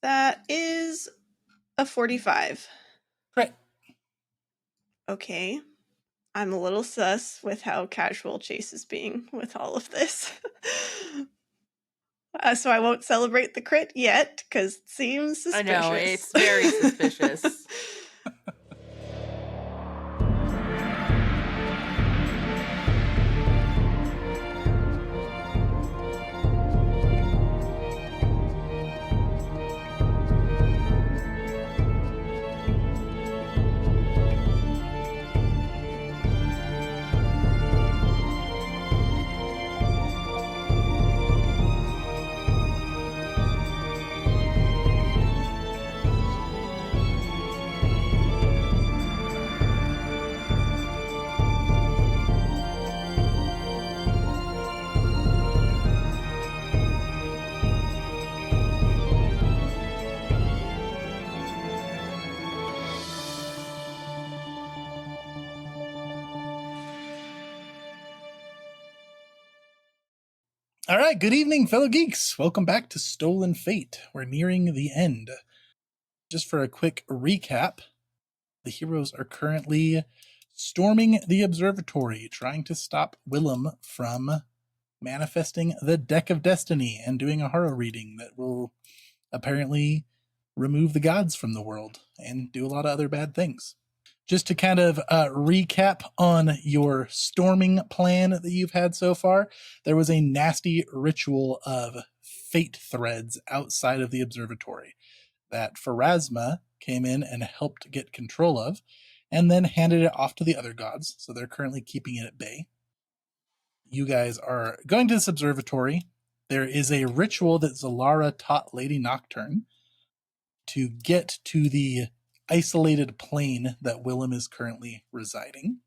That is a 45. Great. Okay. I'm a little sus with how casual Chase is being with all of this. So I won't celebrate the crit yet, because it seems suspicious. I know, it's very suspicious. All right, good evening, fellow geeks. Welcome back to Stolen Fate. We're nearing the end. Just for a quick recap, the heroes are currently storming the observatory, trying to stop Willem from manifesting the Deck of Destiny and doing a horror reading that will apparently remove the gods from the world and do a lot of other bad things. Just to kind of recap on your storming plan that you've had so far, there was a nasty ritual of fate threads outside of the observatory that Pharasma came in and helped get control of, and then handed it off to the other gods, so they're currently keeping it at bay. You guys are going to this observatory. There is a ritual that Zalara taught Lady Nocturne to get to the isolated plane that Willem is currently residing.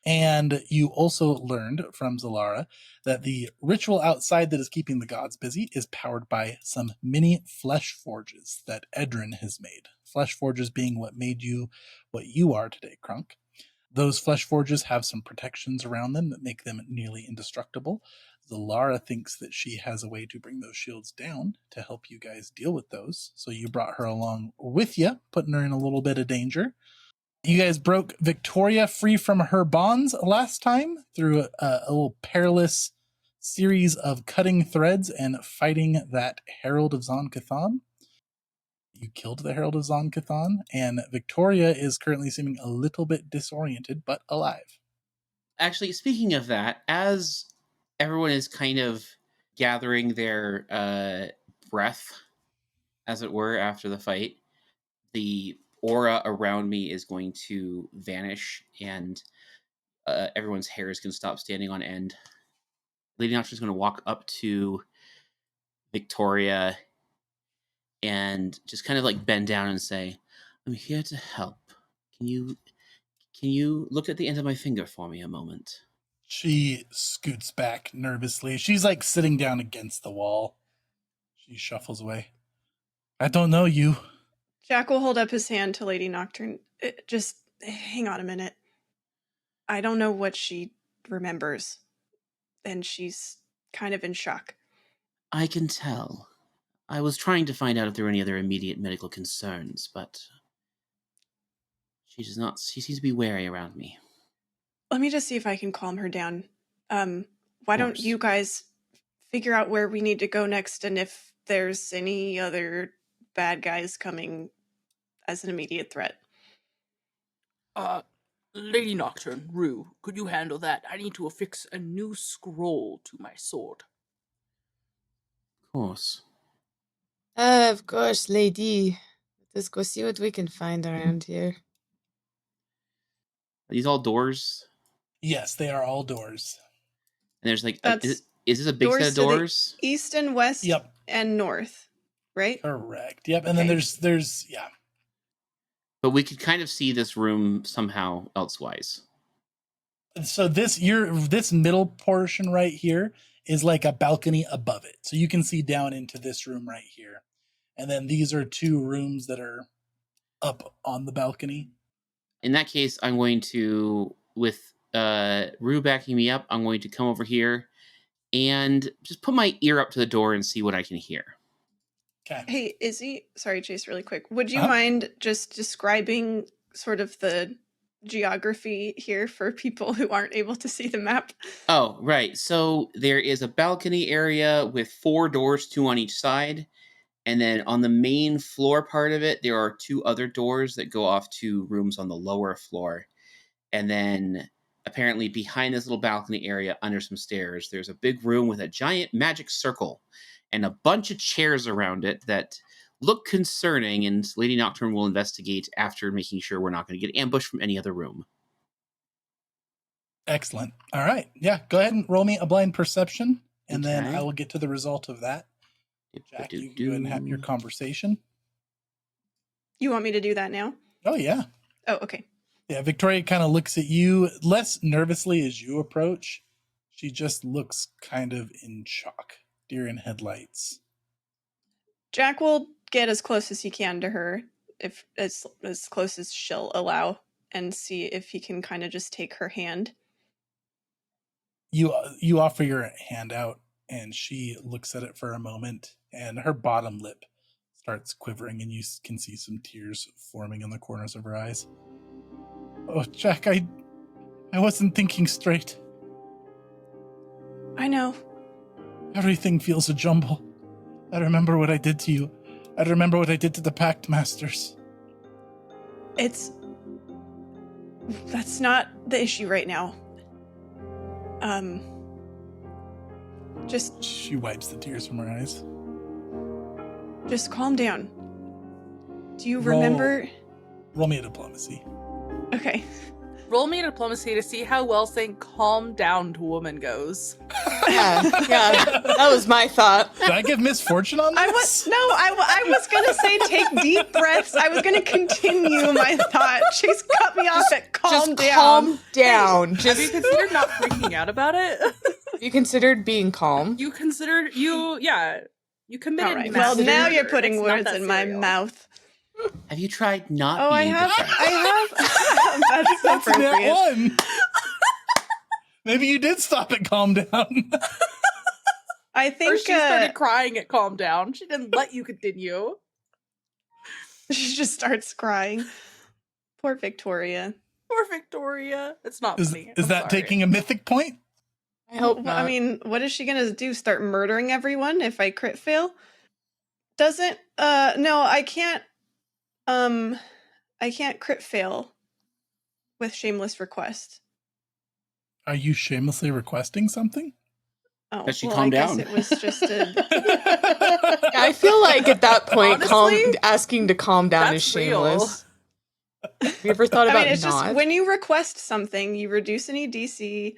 And you also learned from Zalara that the ritual outside that is keeping the gods busy is powered by some mini flesh forges that Edran has made. Flesh forges being what made you what you are today, Krunk. Those flesh forges have some protections around them that make them nearly indestructible. Zalara thinks that she has a way to bring those shields down to help you guys deal with those. So you brought her along with you, putting her in a little bit of danger. You guys broke Victoria free from her bonds last time through a little perilous series of cutting threads and fighting that Herald of Zon-Cathon. You killed the Herald of Zon-Cathon, and Victoria is currently seeming a little bit disoriented, but alive. Actually, speaking of that, as everyone is kind of gathering their breath, as it were, after the fight, the aura around me is going to vanish, and everyone's hair is going to stop standing on end. Lady Nocturne is going to walk up to Victoria and just kind of like bend down and say, "I'm here to help. Can you look at the end of my finger for me a moment?" She scoots back nervously. She's like sitting down against the wall. She shuffles away. I don't know you. Jack will hold up his hand to Lady Nocturne. Just hang on a minute. I don't know what she remembers, and she's kind of in shock. I can tell. I was trying to find out if there were any other immediate medical concerns, but she does not. She seems to be wary around me. Let me just see if I can calm her down. Why don't you guys figure out where we need to go next, and if there's any other bad guys coming as an immediate threat? Lady Nocturne, Rue, could you handle that? I need to affix a new scroll to my sword. Of course. Of course, lady. Let's go see what we can find around here. Are these all doors? Yes, they are all doors. And there's like, That's is this a big set of doors? East and west, Yep. and north, right? Correct. Yep. And then there's yeah. But we could kind of see this room somehow elsewise. So this middle portion right here is like a balcony above it. So you can see down into this room right here. And then these are two rooms that are up on the balcony. In that case, I'm going to, with Rue backing me up, I'm going to come over here and just put my ear up to the door and see what I can hear. Okay. Hey, Izzy, sorry, Chase, really quick. Would you Uh-huh. mind just describing sort of the geography here for people who aren't able to see the map? Oh, right. So there is a balcony area with 4 doors, 2 on each side. And then on the main floor part of it, there are 2 other doors that go off to rooms on the lower floor. And then apparently behind this little balcony area under some stairs, there's a big room with a giant magic circle and a bunch of chairs around it that look concerning, and Lady Nocturne will investigate after making sure we're not going to get ambushed from any other room. Excellent. All right. Yeah, go ahead and roll me a blind perception, and then Okay. I will get to the result of that. Jack, you can go ahead and have your conversation. You want me to do that now? Oh, yeah. Oh, okay. Yeah, Victoria kind of looks at you less nervously as you approach. She just looks kind of in shock. Deer in headlights. Jack will get as close as he can to her, if as close as she'll allow, and see if he can kind of just take her hand. You offer your hand out, and she looks at it for a moment, and her bottom lip starts quivering, and you can see some tears forming in the corners of her eyes. Oh, Jack, I wasn't thinking straight. I know. Everything feels a jumble. I remember what I did to you. I remember what I did to the Pact Masters. That's not the issue right now. She wipes the tears from her eyes. Just calm down. Do you remember? Roll me a diplomacy. Okay. Roll me a diplomacy to see how well saying calm down to woman goes. Yeah, that was my thought. Did I give misfortune on this? I was gonna say take deep breaths. I was gonna continue my thought. She's cut me off at calm Just down. calm down. Have you considered not freaking out about it? You considered being calm? You committed. All right. mass Well, now murder. you're putting It's not words that in my serial. mouth. Have you tried not Oh, I being have. depressed? That's That's net appropriate. one. Maybe you did stop at calm down. I Or think she started crying at calm down. She didn't let you continue. she just starts crying. Poor Victoria. Poor Victoria. It's not funny. Is I'm that sorry. taking a mythic point? I hope Well, not. I mean, what is she gonna do? Start murdering everyone if I crit fail? Doesn't no, I can't crit fail with shameless request. Are you shamelessly requesting something? Oh, But she well, calmed I guess down. it was just a I feel like at that point, Honestly, asking to calm down is that's real. shameless. Have you ever thought I about mean, it's not? just when you request something, you reduce any DC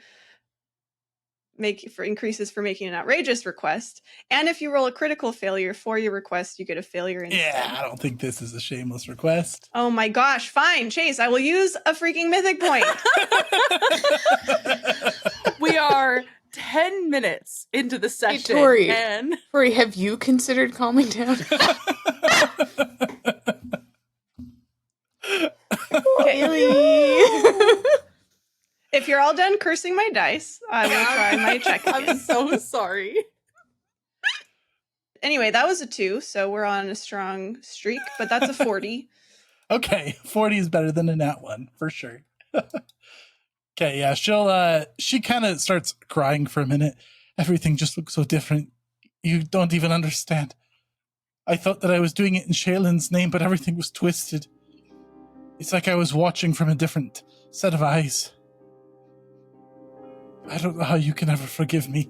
increases for making an outrageous request, and if you roll a critical failure for your request, you get a failure instead. Yeah, I don't think this is a shameless request. Oh my gosh, fine, Chase, I will use a freaking mythic point. We are 10 minutes into the session. Tori. And Tori, have you considered calming down? Really? If you're all done cursing my dice, I will try my check I'm again. so sorry. Anyway, that was a 2, so we're on a strong streak, but that's a 40. Okay, 40 is better than a nat one, for sure. Okay, yeah, she kind of starts crying for a minute. Everything just looks so different. You don't even understand. I thought that I was doing it in Shaylin's name, but everything was twisted. It's like I was watching from a different set of eyes. I don't know how you can ever forgive me.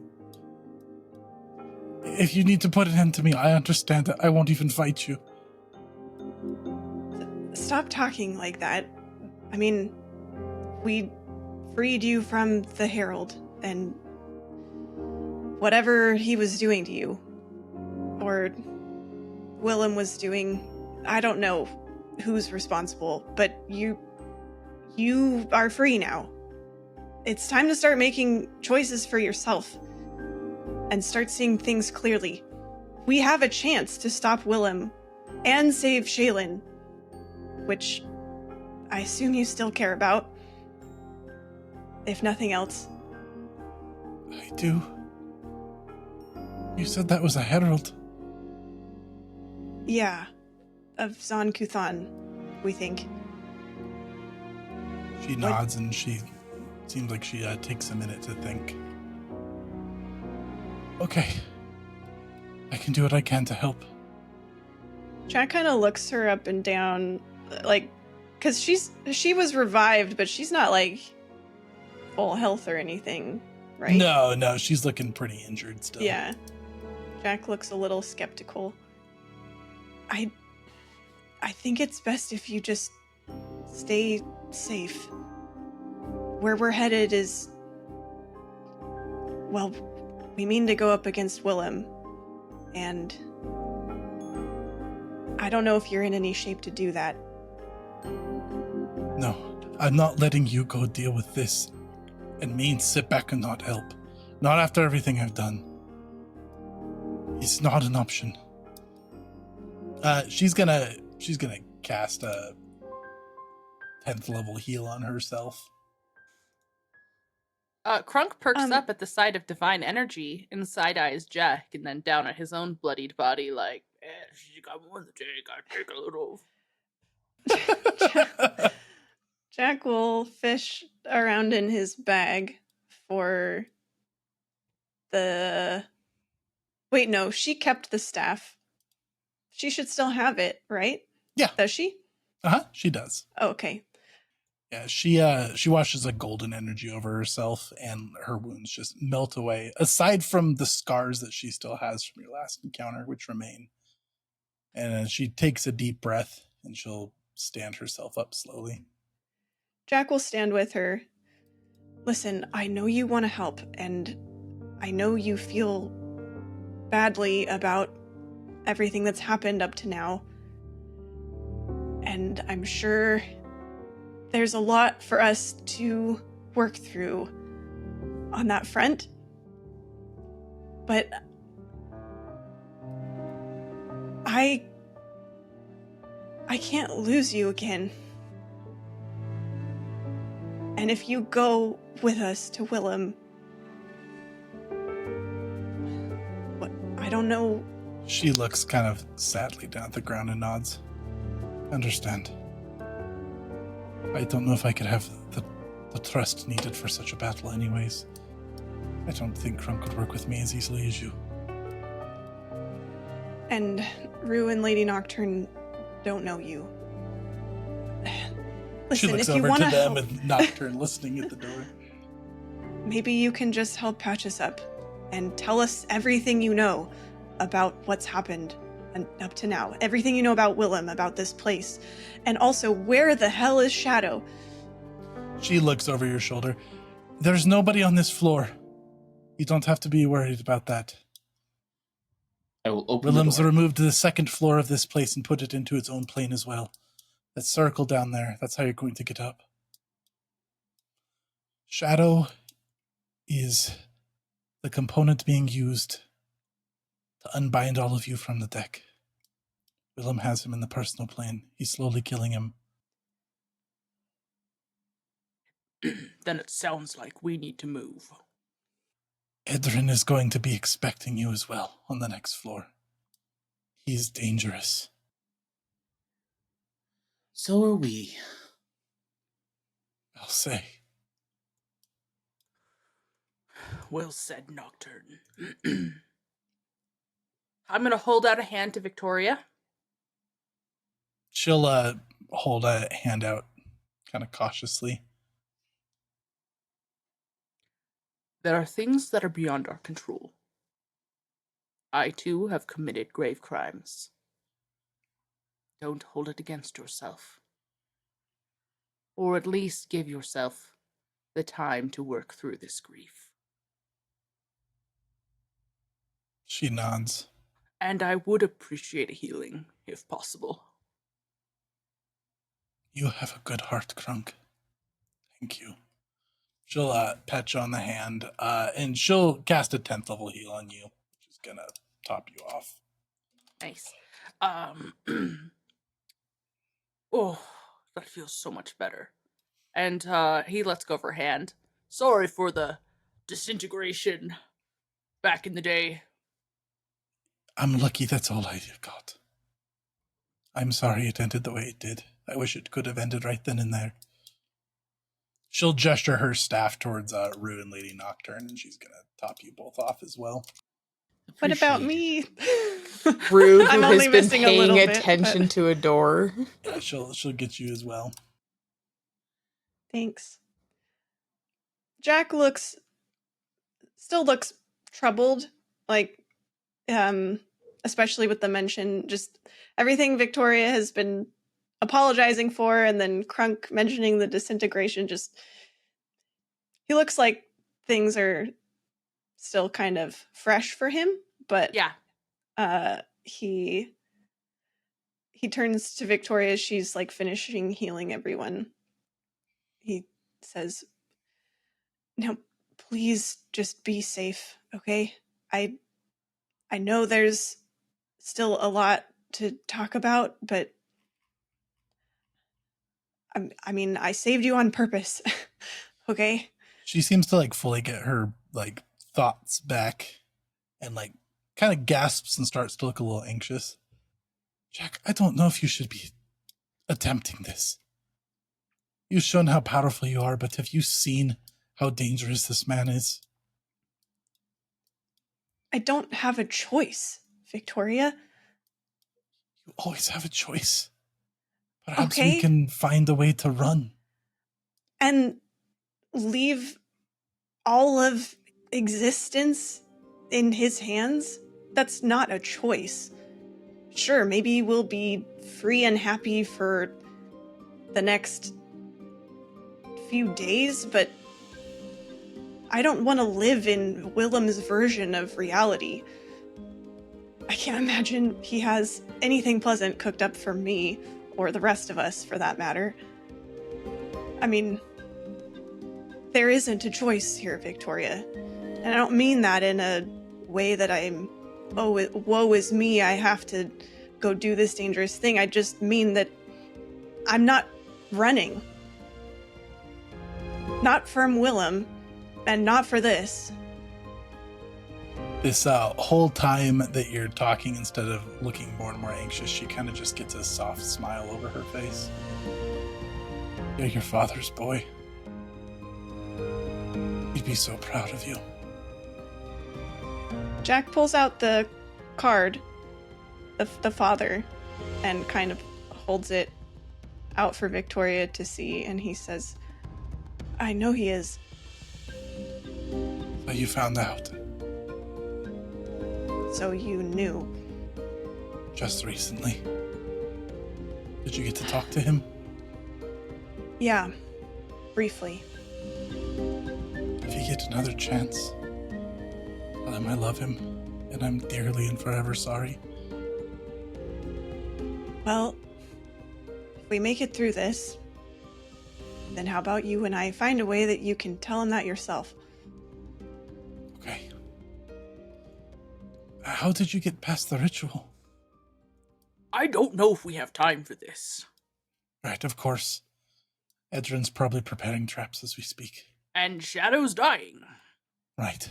If you need to put an end to me, I understand it. I won't even fight you. Stop talking like that. I mean, we freed you from the Herald, and whatever he was doing to you, or Willem was doing, I don't know who's responsible, but you are free now. It's time to start making choices for yourself and start seeing things clearly. We have a chance to stop Willem and save Shaylin, which I assume you still care about, if nothing else. I do. You said that was a herald. Yeah, of Zon Kuthan, we think. She nods and she seems like she takes a minute to think. Okay. I can do what I can to help. Jack kind of looks her up and down, like, because she was revived, but she's not, like, full health or anything, right? No, she's looking pretty injured still. Yeah. Jack looks a little skeptical. I think it's best if you just stay safe. Where we're headed is... Well, we mean to go up against Willem, and... I don't know if you're in any shape to do that. No, I'm not letting you go deal with this and me sit back and not help. Not after everything I've done. It's not an option. She's gonna cast a 10th level heal on herself. Krunk perks up at the sight of divine energy and side-eyes Jack, and then down at his own bloodied body like, she got more to take, I take a little. Jack will fish around in his bag for the... Wait, no, she kept the staff. She should still have it, right? Yeah. Does she? Uh-huh, she does. Oh, okay. Yeah, she washes a golden energy over herself and her wounds just melt away, aside from the scars that she still has from your last encounter, which remain. And she takes a deep breath and she'll stand herself up slowly. Jack will stand with her. Listen, I know you want to help, and I know you feel badly about everything that's happened up to now. And I'm sure there's a lot for us to work through on that front. But I can't lose you again. And if you go with us to Willem, I don't know. She looks kind of sadly down at the ground and nods. Understand. I don't know if I could have the trust needed for such a battle anyways. I don't think Krunk could work with me as easily as you. And Rue and Lady Nocturne don't know you. Listen, she looks if you over want to to them help, and Nocturne listening at the door. maybe you can just help patch us up and tell us everything you know about what's happened and up to now. Everything you know about Willem, about this place. And also, where the hell is Shadow? She looks over your shoulder. There's nobody on this floor. You don't have to be worried about that. I will open Willem's the door. removed the second floor of this place and put it into its own plane as well. That circle down there, that's how you're going to get up. Shadow is the component being used to unbind all of you from the deck. Willem has him in the personal plane. He's slowly killing him. Then it sounds like we need to move. Edran is going to be expecting you as well on the next floor. He's dangerous. So are we. I'll say. Well said, Nocturne. I'm gonna hold out a hand to Victoria. She'll hold a hand out kind of cautiously. There are things that are beyond our control. I, too, have committed grave crimes. Don't hold it against yourself. Or at least give yourself the time to work through this grief. She nods. And I would appreciate a healing, if possible. You have a good heart, Krunk. Thank you. She'll pat you on the hand, and she'll cast a 10th level heal on you, which is gonna top you off. Nice. Oh, that feels so much better. And he lets go of her hand. Sorry for the disintegration back in the day. I'm lucky that's all I got. I'm sorry it ended the way it did. I wish it could have ended right then and there. She'll gesture her staff towards Rue and Lady Nocturne, and she's going to top you both off as well. What about Appreciate me? Rue, who I'm has only been missing a paying little bit, attention but- to a door. Yeah, she'll get you as well. Thanks. Jack still looks troubled, like, especially with the mention, just everything Victoria has been apologizing for, and then Krunk mentioning the disintegration. Just, he looks like things are still kind of fresh for him, but Yeah. he turns to Victoria as she's like finishing healing everyone. He says, "Now, please just be safe, okay? I know there's still a lot to talk about, but I mean, I saved you on purpose, okay?" She seems to like fully get her like thoughts back and like kind of gasps and starts to look a little anxious. Jack, I don't know if you should be attempting this. You've shown how powerful you are, but have you seen how dangerous this man is? I don't have a choice, Victoria. You always have a choice. Perhaps we Okay. can find a way to run. And leave all of existence in his hands? That's not a choice. Sure, maybe we'll be free and happy for the next few days, but I don't want to live in Willem's version of reality. I can't imagine he has anything pleasant cooked up for me, or the rest of us, for that matter. I mean, there isn't a choice here, Victoria. And I don't mean that in a way that I'm, woe is me, I have to go do this dangerous thing. I just mean that I'm not running. Not from Willem, and not for this. This whole time that you're talking, instead of looking more and more anxious, she kind of just gets a soft smile over her face. You're your father's boy. He'd be so proud of you. Jack pulls out the card, the father, and kind of holds it out for Victoria to see, and he says, "I know he is." So you found out So you knew. just recently. Did you get to talk to him? Yeah, briefly. If you get another chance, tell him I love him, and I'm dearly and forever sorry. Well, if we make it through this, then how about you and I find a way that you can tell him that yourself? Okay. How did you get past the ritual? I don't know if we have time for this. Right, of course. Edran's probably preparing traps as we speak. And Shadow's dying. Right.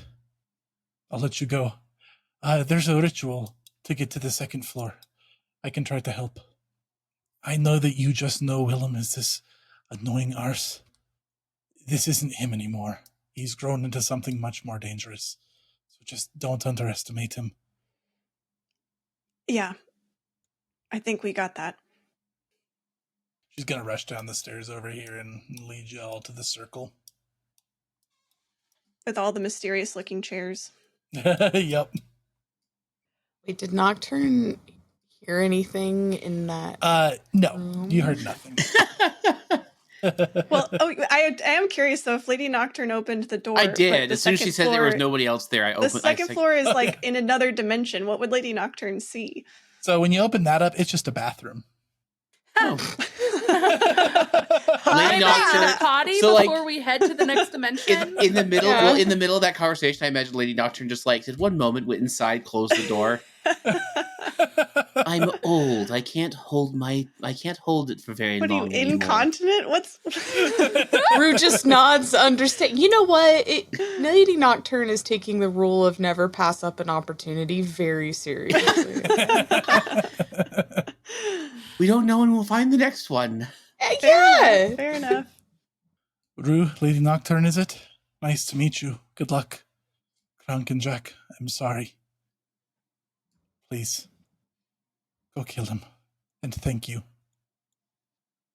I'll let you go. There's a ritual to get to the second floor. I can try to help. I know that you just know Willem is this annoying arse. This isn't him anymore. He's grown into something much more dangerous. So just don't underestimate him. Yeah, I think we got that. She's gonna rush down the stairs over here and lead you all to the circle. With all the mysterious looking chairs. Yep. Wait, did Nocturne hear anything in that? No, you heard nothing. Well, I am curious though, if Lady Nocturne opened the door. I but did. the As soon as she second said there was floor- nobody else there, I opened. The second floor is Oh, like yeah. in another dimension. What would Lady Nocturne see? So when you open that up, it's just a bathroom. Oh. Lady Nocturne- potty so, like, before we head to the next dimension. In the middle, Yeah. well, in the middle of that conversation, I imagine Lady Nocturne just like did one moment, went inside, closed the door. I'm old. I can't hold it for very What are you, long anymore. incontinent? What's Rue just nods, understand. You know what? Lady Nocturne is taking the rule of never pass up an opportunity very seriously. We don't know when we'll find the next one. Yeah. Fair enough. Rue, Lady Nocturne, is it? Nice to meet you. Good luck. Krunk and Jack, I'm sorry. Please, go kill him. And thank you.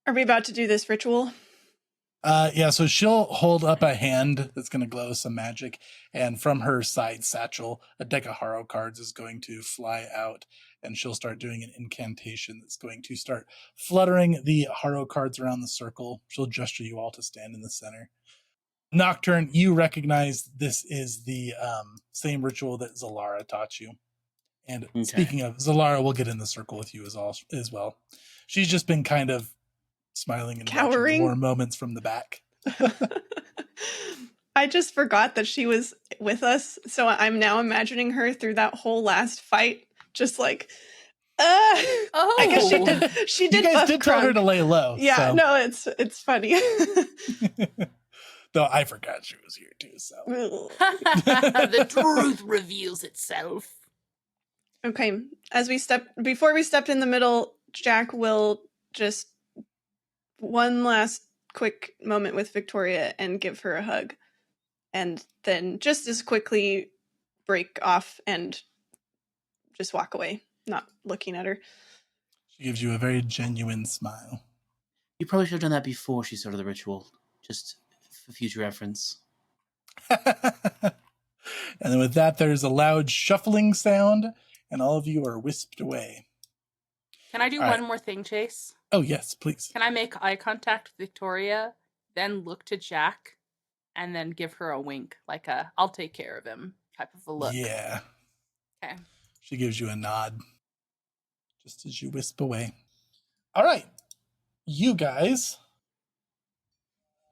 Are we about to do this ritual? Yeah, so she'll hold up a hand that's going to glow with some magic, and from her side satchel, a deck of Haro cards is going to fly out, and she'll start doing an incantation that's going to start fluttering the Haro cards around the circle. She'll gesture you all to stand in the center. Nocturne, you recognize this is the same ritual that Zalara taught you. And speaking of, Zalara will get in the circle with you as well. She's just been kind of smiling and Cowering. watching war moments from the back. I just forgot that she was with us, so I'm now imagining her through that whole last fight, just like, I guess she did. She did. You guys did tell her to lay low. Yeah, so. no, it's funny. Though I forgot she was here too. So the truth reveals itself. Okay, before we stepped in the middle, Jack will just one last quick moment with Victoria and give her a hug, and then just as quickly break off and just walk away, not looking at her. She gives you a very genuine smile. You probably should have done that before she started the ritual, just for future reference. And then with that, there's a loud shuffling sound, and all of you are whisked away. Can I do one more thing, Chase? Oh, yes, please. Can I make eye contact with Victoria, then look to Jack, and then give her a wink, like a "I'll take care of him" type of a look? Yeah. Okay. She gives you a nod, just as you wisp away. All right. You guys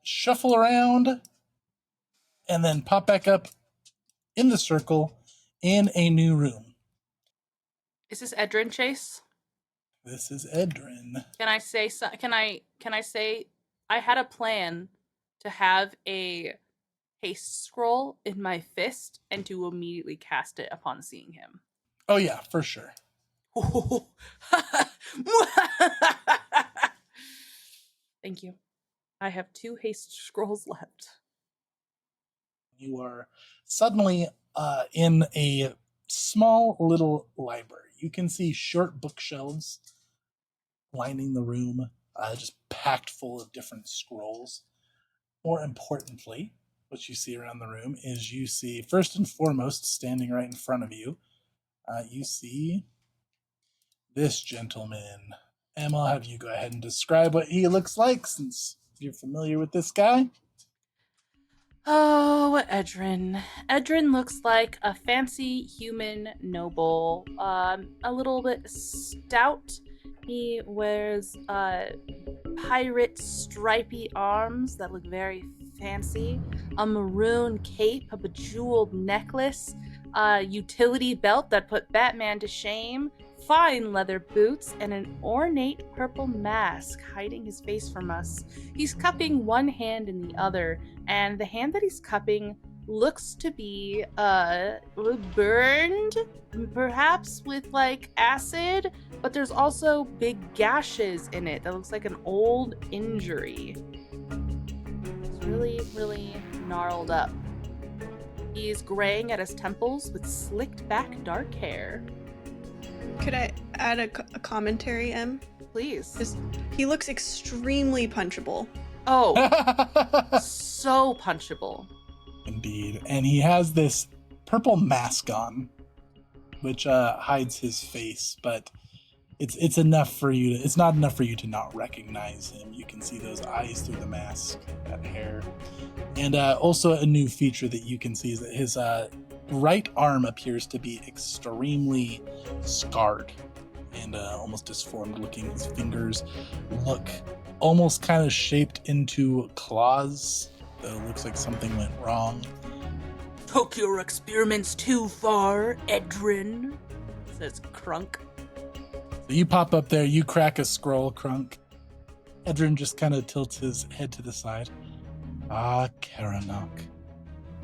shuffle around and then pop back up in the circle in a new room. Is this Edran, Chase? This is Edran. Can I say Can I say I had a plan to have a haste scroll in my fist and to immediately cast it upon seeing him. Oh yeah, for sure. Thank you. I have 2 haste scrolls left. You are suddenly in a small little library. You can see short bookshelves lining the room, just packed full of different scrolls. More importantly, what you see around the room is you see, first and foremost, standing right in front of you, you see this gentleman. Emma, I'll have you go ahead and describe what he looks like, since you're familiar with this guy. Oh, Edran. Edran looks like a fancy human noble, a little bit stout. He wears pirate stripy arms that look very fancy, a maroon cape, a bejeweled necklace, a utility belt that put Batman to shame, fine leather boots, and an ornate purple mask hiding his face from us. He's cupping one hand in the other, and the hand that he's cupping looks to be burned, perhaps with like acid, but there's also big gashes in it that looks like an old injury. It's really, really gnarled up. He's graying at his temples with slicked back dark hair. Could I add a commentary, Em? Please. He looks extremely punchable. Oh, so punchable. Indeed. And he has this purple mask on, which hides his face, but it's enough for you to, it's not enough for you to not recognize him. You can see those eyes through the mask, that hair. And also a new feature that you can see is that his right arm appears to be extremely scarred and almost disformed looking. His fingers look almost kind of shaped into claws, though it looks like something went wrong. Took your experiments too far, Edran, says Krunk. So you pop up there, you crack a scroll, Krunk. Edran just kind of tilts his head to the side. Ah, Karanok,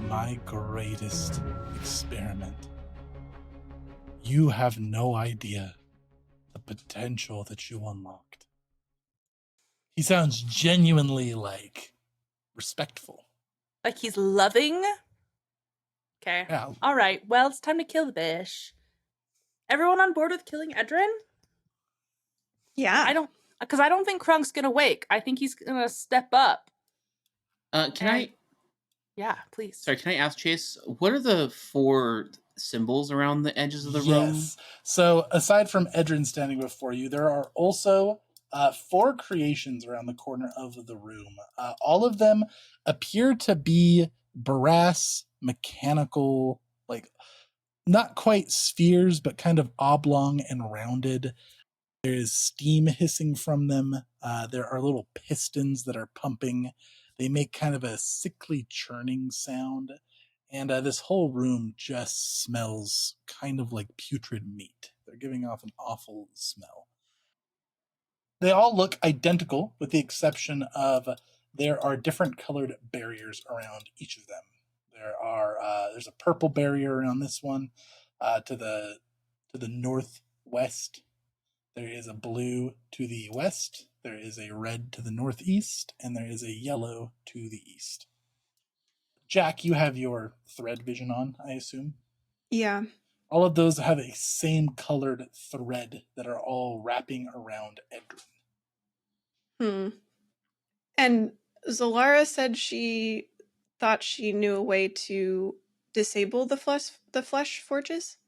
my greatest experiment. You have no idea the potential that you unlocked. He sounds genuinely, respectful. Like he's loving? Okay. Yeah. All right. Well, it's time to kill the bish. Everyone on board with killing Edran? Yeah. I don't think Krunk's gonna wake. I think he's gonna step up. Yeah, please. Sorry, can I ask Chase, what are the 4 symbols around the edges of the room? Yes. So aside from Edran standing before you, there are also 4 creations around the corner of the room. All of them appear to be brass, mechanical, not quite spheres, but kind of oblong and rounded. There is steam hissing from them. There are little pistons that are pumping. They make kind of a sickly churning sound. And this whole room just smells kind of like putrid meat. They're giving off an awful smell. They all look identical, with the exception of there are different colored barriers around each of them. There's a purple barrier around this one to the northwest. There is a blue to the west. There is a red to the northeast, and there is a yellow to the east. Jack, you have your thread vision on, I assume? Yeah. All of those have a same colored thread that are all wrapping around Edran. And Zolara said she thought she knew a way to disable the flesh forges?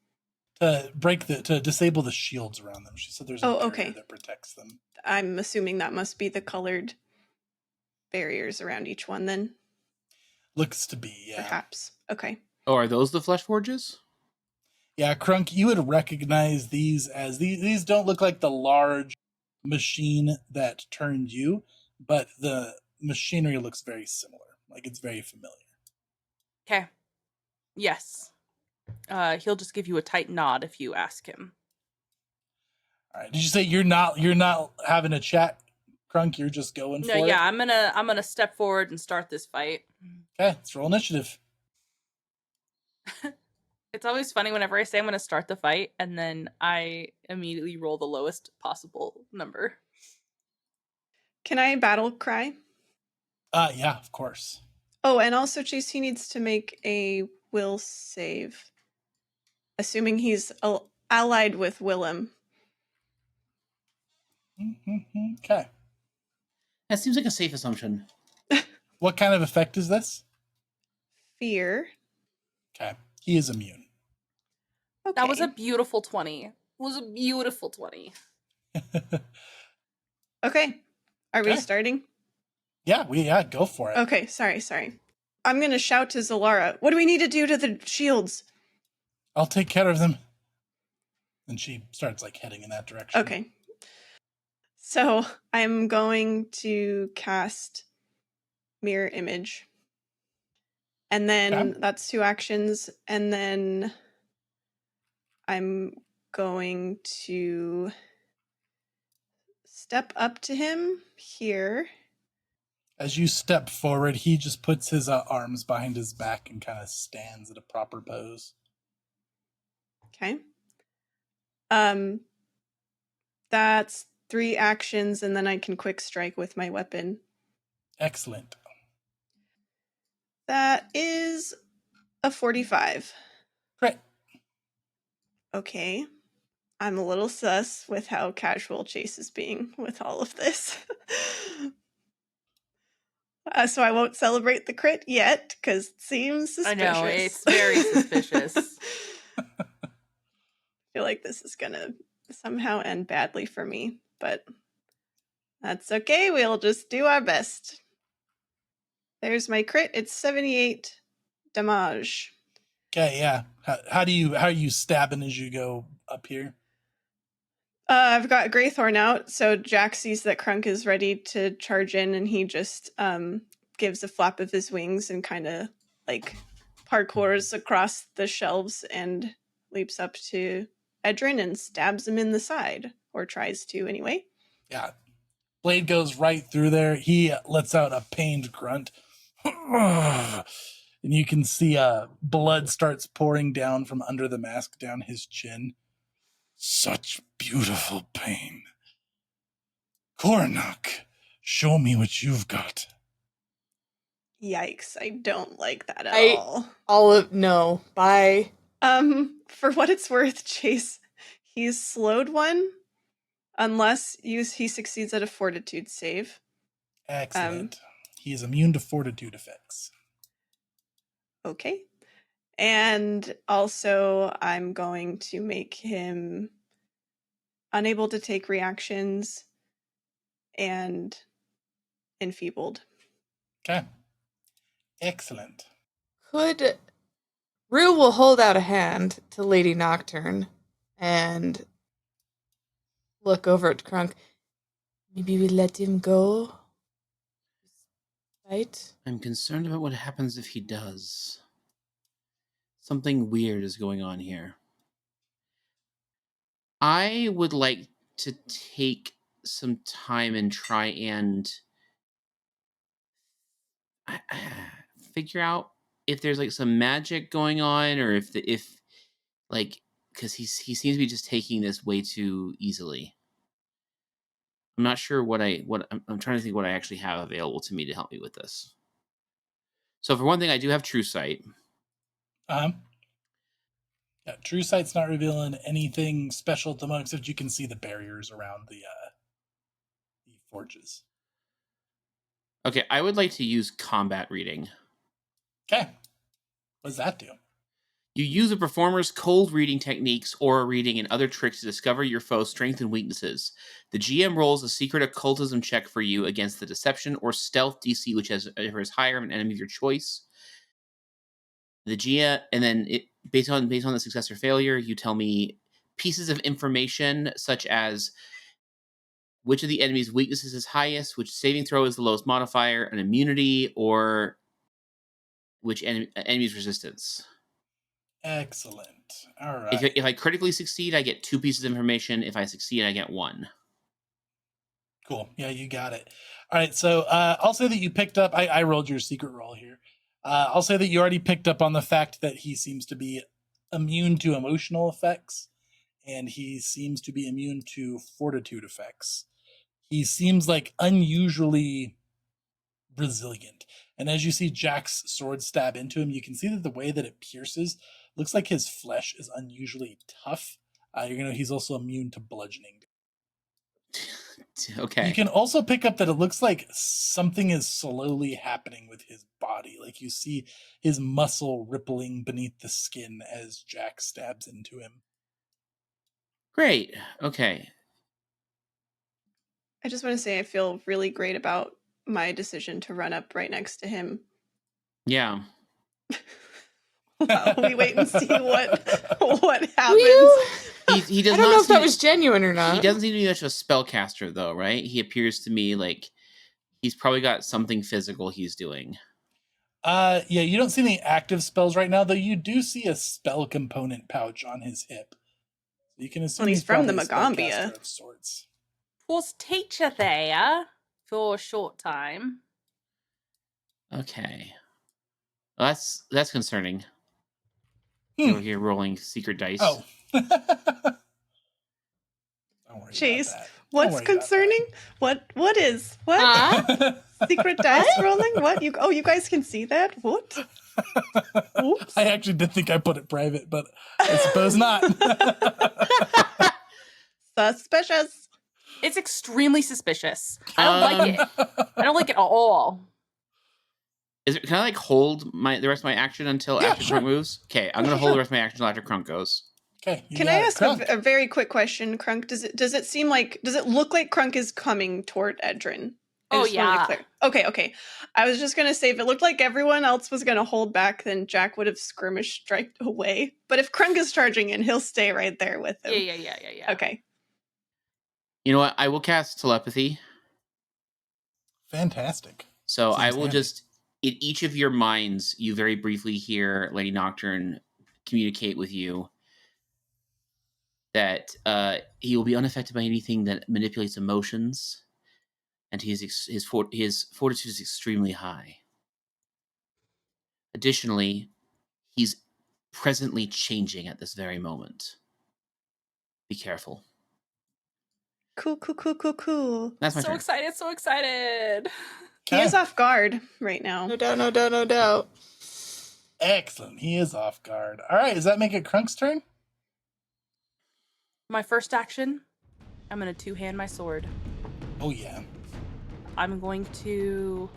To disable the shields around them. She said there's a barrier that protects them. I'm assuming that must be the colored barriers around each one then. Looks to be, yeah. Perhaps. Okay. Oh, are those the flesh forges? Yeah, Krunk, you would recognize these as these don't look like the large machine that turned you, but the machinery looks very similar. Like it's very familiar. Okay. Yes. He'll just give you a tight nod if you ask him. All right. Did you say you're not having a chat, Krunk? You're just going for it? No, yeah, I'm gonna step forward and start this fight. Okay, let's roll initiative. It's always funny whenever I say I'm gonna start the fight and then I immediately roll the lowest possible number. Can I battle cry? Yeah, of course. Oh, and also Chase, he needs to make a will save. Assuming he's allied with Willem. Okay. That seems like a safe assumption. What kind of effect is this? Fear. Okay. He is immune. Okay. That was a beautiful 20. It was a beautiful 20. Okay. Are we starting? Yeah, go for it. Okay, sorry. I'm going to shout to Zolara. What do we need to do to the shields? I'll take care of them. And she starts heading in that direction. Okay. So I'm going to cast Mirror Image. And then that's 2 actions. And then I'm going to step up to him here. As you step forward, he just puts his arms behind his back and kind of stands at a proper pose. Okay. That's 3 actions, and then I can quick strike with my weapon. Excellent. That is a 45. Great. Okay. I'm a little sus with how casual Chase is being with all of this. So I won't celebrate the crit yet, because it seems suspicious. I know, it's very suspicious. I feel like this is going to somehow end badly for me, but that's okay. We'll just do our best. There's my crit. It's 78 damage. Okay, yeah. How are you stabbing as you go up here? I've got Greythorn out, so Jack sees that Krunk is ready to charge in, and he just gives a flap of his wings and kind of parkours across the shelves and leaps up to Edran and stabs him in the side, or tries to anyway. Yeah. Blade goes right through there. He lets out a pained grunt. And you can see blood starts pouring down from under the mask down his chin. Such beautiful pain. Kornuk, show me what you've got. Yikes, I don't like that at all. No. Bye. For what it's worth, Chase, he's slowed one unless he succeeds at a fortitude save. Excellent. He is immune to fortitude effects. Okay. And also, I'm going to make him unable to take reactions and enfeebled. Okay. Excellent. Rue will hold out a hand to Lady Nocturne and look over at Krunk. Maybe we let him go? Right? I'm concerned about what happens if he does. Something weird is going on here. I would like to take some time and try and figure out if there's like some magic going on, or if because he seems to be just taking this way too easily. I'm not sure I'm trying to think what I actually have available to me to help me with this. So for one thing, I do have True Sight. Yeah, True Sight's not revealing anything special at the moment, except you can see the barriers around the forges. Okay, I would like to use Combat Reading. Okay. What does that do? You use a performer's cold reading techniques, aura reading, and other tricks to discover your foe's strengths and weaknesses. The GM rolls a secret occultism check for you against the deception or stealth DC, whichever is higher of an enemy of your choice. The GM, and then based on the success or failure, you tell me pieces of information such as which of the enemy's weaknesses is highest, which saving throw is the lowest modifier, an immunity, or which enemy's resistance. Excellent. All right. If I critically succeed, I get 2 pieces of information. If I succeed, I get 1. Cool. Yeah, you got it. All right. So I'll say that you picked up. I rolled your secret roll here. I'll say that you already picked up on the fact that he seems to be immune to emotional effects, and he seems to be immune to fortitude effects. He seems like unusually resilient. And as you see Jack's sword stab into him, you can see that the way that it pierces looks like his flesh is unusually tough. He's also immune to bludgeoning. Okay. You can also pick up that it looks like something is slowly happening with his body. Like you see his muscle rippling beneath the skin as Jack stabs into him. Great. Okay. I just want to say I feel really great about my decision to run up right next to him. Yeah. Well, we wait and see what happens. He does I don't not know if that was genuine or not. He doesn't seem to be much of a spellcaster, though, right? He appears to me like he's probably got something physical he's doing. Yeah, you don't see any active spells right now, though you do see a spell component pouch on his hip. So you can assume he's from the probably a Magambia spellcaster of sorts. Was teacher there for a short time? Okay. Well, that's concerning. Over here rolling secret dice. Oh. Don't worry Chase, about that. what's concerning? What is? What? Huh? Secret dice rolling? What? You guys can see that? What? Oops. I actually did think I put it private, but I suppose not. Suspicious. It's extremely suspicious. I don't like it. I don't like it at all. Can I hold the rest of my action until after Krunk moves? Okay, I'm gonna hold the rest of my action until after Krunk goes. Okay. Can I ask a very quick question, Krunk? Does it look like Krunk is coming toward Edran? Oh yeah. Okay. I was just gonna say if it looked like everyone else was gonna hold back, then Jack would have skirmished straight away. But if Krunk is charging in, he'll stay right there with him. Yeah. Okay. You know what? I will cast telepathy. Fantastic. So Seems I will handy. just, in each of your minds, you very briefly hear Lady Nocturne communicate with you that he will be unaffected by anything that manipulates emotions, and his fortitude is extremely high. Additionally, he's presently changing at this very moment. Be careful. Cool. That's my So turn. excited, so excited. He is off guard right now. No doubt. Excellent. He is off guard. All right. Does that make it Krunk's turn? My first action, I'm going to two-hand my sword. Oh, yeah. I'm going to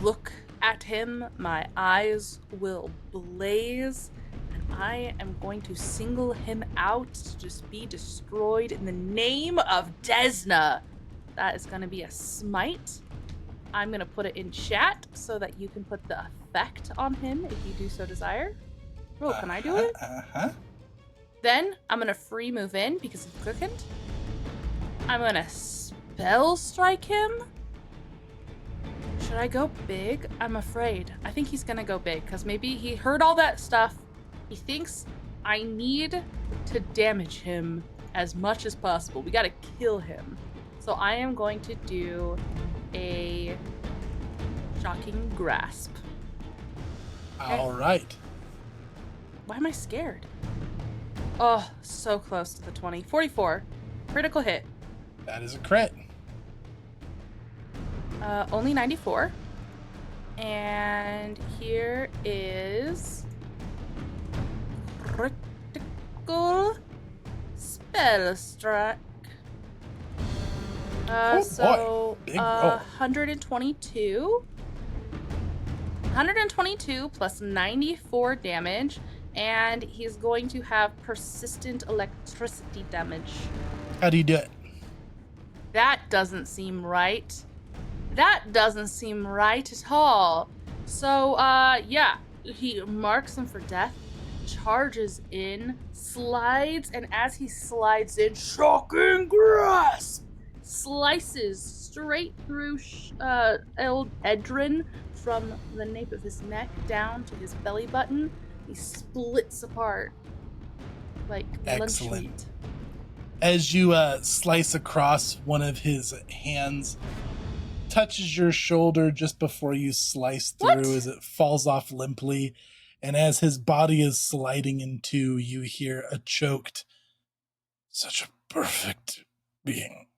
look at him. My eyes will blaze. And I am going to single him out to just be destroyed in the name of Desna. That is going to be a smite. I'm going to put it in chat so that you can put the effect on him if you do so desire. Oh, can I do it? Uh-huh. Then I'm going to free move in because it's quickened. I'm going to spell strike him. Should I go big? I'm afraid. I think he's going to go big because maybe he heard all that stuff. He thinks I need to damage him as much as possible. We got to kill him. So I am going to do a shocking grasp. All right. Why am I scared? Oh, so close to the 20. 44. Critical hit. That is a crit. Only 94. And here is critical spell strike. Boy. Big roll. 122. 122 plus 94 damage, and he's going to have persistent electricity damage. How do you do it? That doesn't seem right. That doesn't seem right at all. So, yeah, he marks him for death, charges in, slides, and as he slides in, shocking grasp slices straight through Edran from the nape of his neck down to his belly button. He splits apart like lunch Excellent. meat. As you slice across one of his hands, touches your shoulder just before you slice through What? as it falls off limply. And as his body is sliding in two, you hear a choked, "Such a perfect being."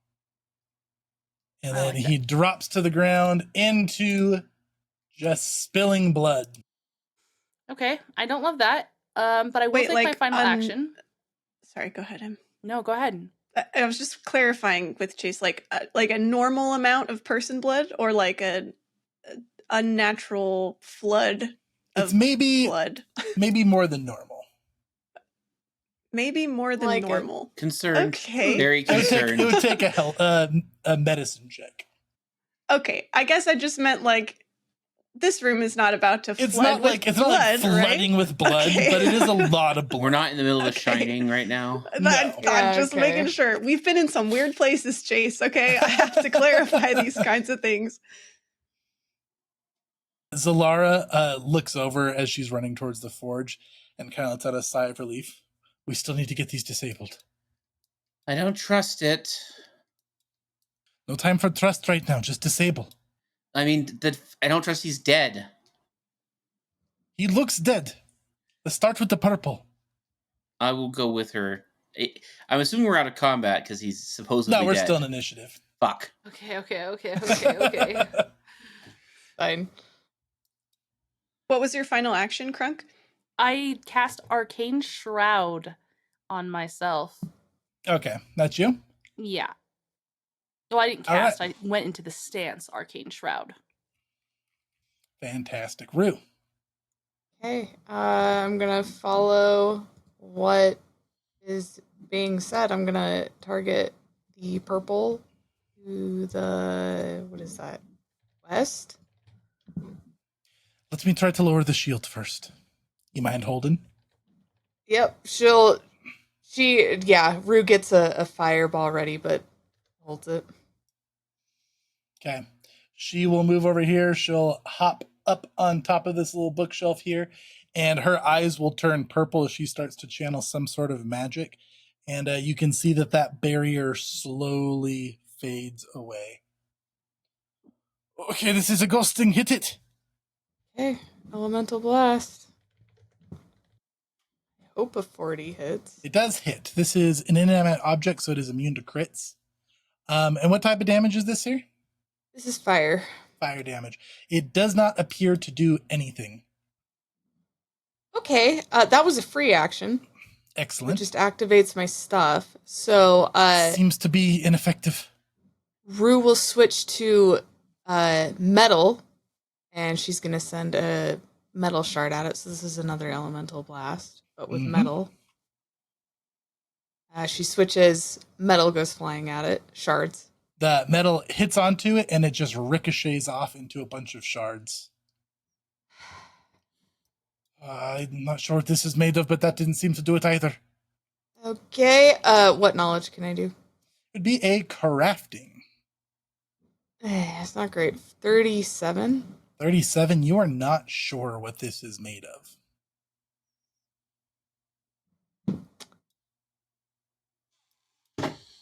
And I then like he drops to the ground into just spilling blood. Okay, I don't love that. But I will Wait, take like, my final action. Sorry, go ahead, Em. No, go ahead. I was just clarifying with Chase, like a normal amount of person blood, or like a unnatural flood of It's maybe blood. maybe more than normal. Maybe more than Like it. normal. Concerned. Okay. Very It would concerned. take a medicine check. Okay, I guess I just meant like this room is not about to It's flood not with like it's blood, not like flooding right? with blood, Okay. but it is a lot of blood. We're not in the middle of the Okay. Shining right now. No. I'm Yeah, just okay. making sure. We've been in some weird places, Chase, okay? I have to clarify these kinds of things. Zalara looks over as she's running towards the forge and kind of lets out a sigh of relief. We still need to get these disabled. I don't trust it. No time for trust right now. Just disable. I mean, I don't trust he's dead. He looks dead. Let's start with the purple. I will go with her. I'm assuming we're out of combat because he's supposedly No, we're dead. still in initiative. Fuck. Okay. Fine. What was your final action, Krunk? I cast Arcane Shroud on myself. Okay, that's you? Yeah. Well, I didn't All cast. right. I went into the stance, Arcane Shroud. Fantastic. Rue. Okay, I'm gonna follow what is being said. I'm gonna target the purple to the, what is that, west? Let me try to lower the shield first. You mind holding? Yep, Rue gets a fireball ready, but holds it. Okay. She will move over here. She'll hop up on top of this little bookshelf here, and her eyes will turn purple as she starts to channel some sort of magic. And you can see that barrier slowly fades away. Okay, this is a ghosting. Hit it. Okay, elemental blast. I hope a 40 hits. It does hit. This is an inanimate object, so it is immune to crits. And what type of damage is this here? This is fire. Fire damage. It does not appear to do anything. Okay, that was a free action. Excellent. It just activates my stuff. So, seems to be ineffective. Rue will switch to metal, and she's going to send a metal shard at it. So this is another elemental blast, but with metal. She switches, metal goes flying at it, shards. The metal hits onto it, and it just ricochets off into a bunch of shards. I'm not sure what this is made of, but that didn't seem to do it either. Okay, what knowledge can I do? It'd be a crafting. It's not great. 37? 37, you are not sure what this is made of.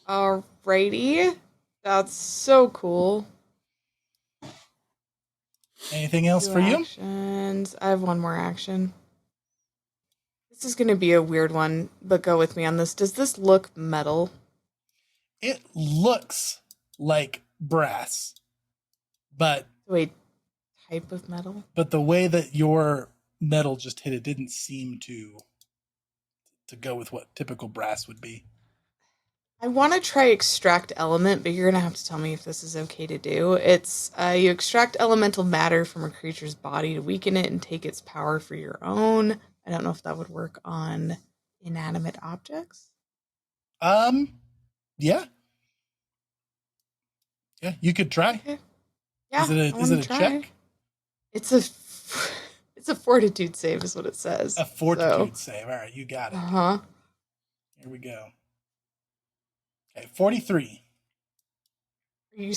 Alrighty. That's so cool. Anything else for actions. I have one more action. This is going to be a weird one, but go with me on this. Does this look metal? It looks like brass, but... Wait, type of metal? But the way that your metal just hit it didn't seem to go with what typical brass would be. I want to try extract element, but you're going to have to tell me if this is okay to do. It's you extract elemental matter from a creature's body to weaken it and take its power for your own. I don't know if that would work on inanimate objects. Yeah. Yeah, you could try. Okay. Yeah, is it a check? It's a fortitude save is what it says. A fortitude save. All right, you got it. Uh-huh. Here we go. Okay, 43. You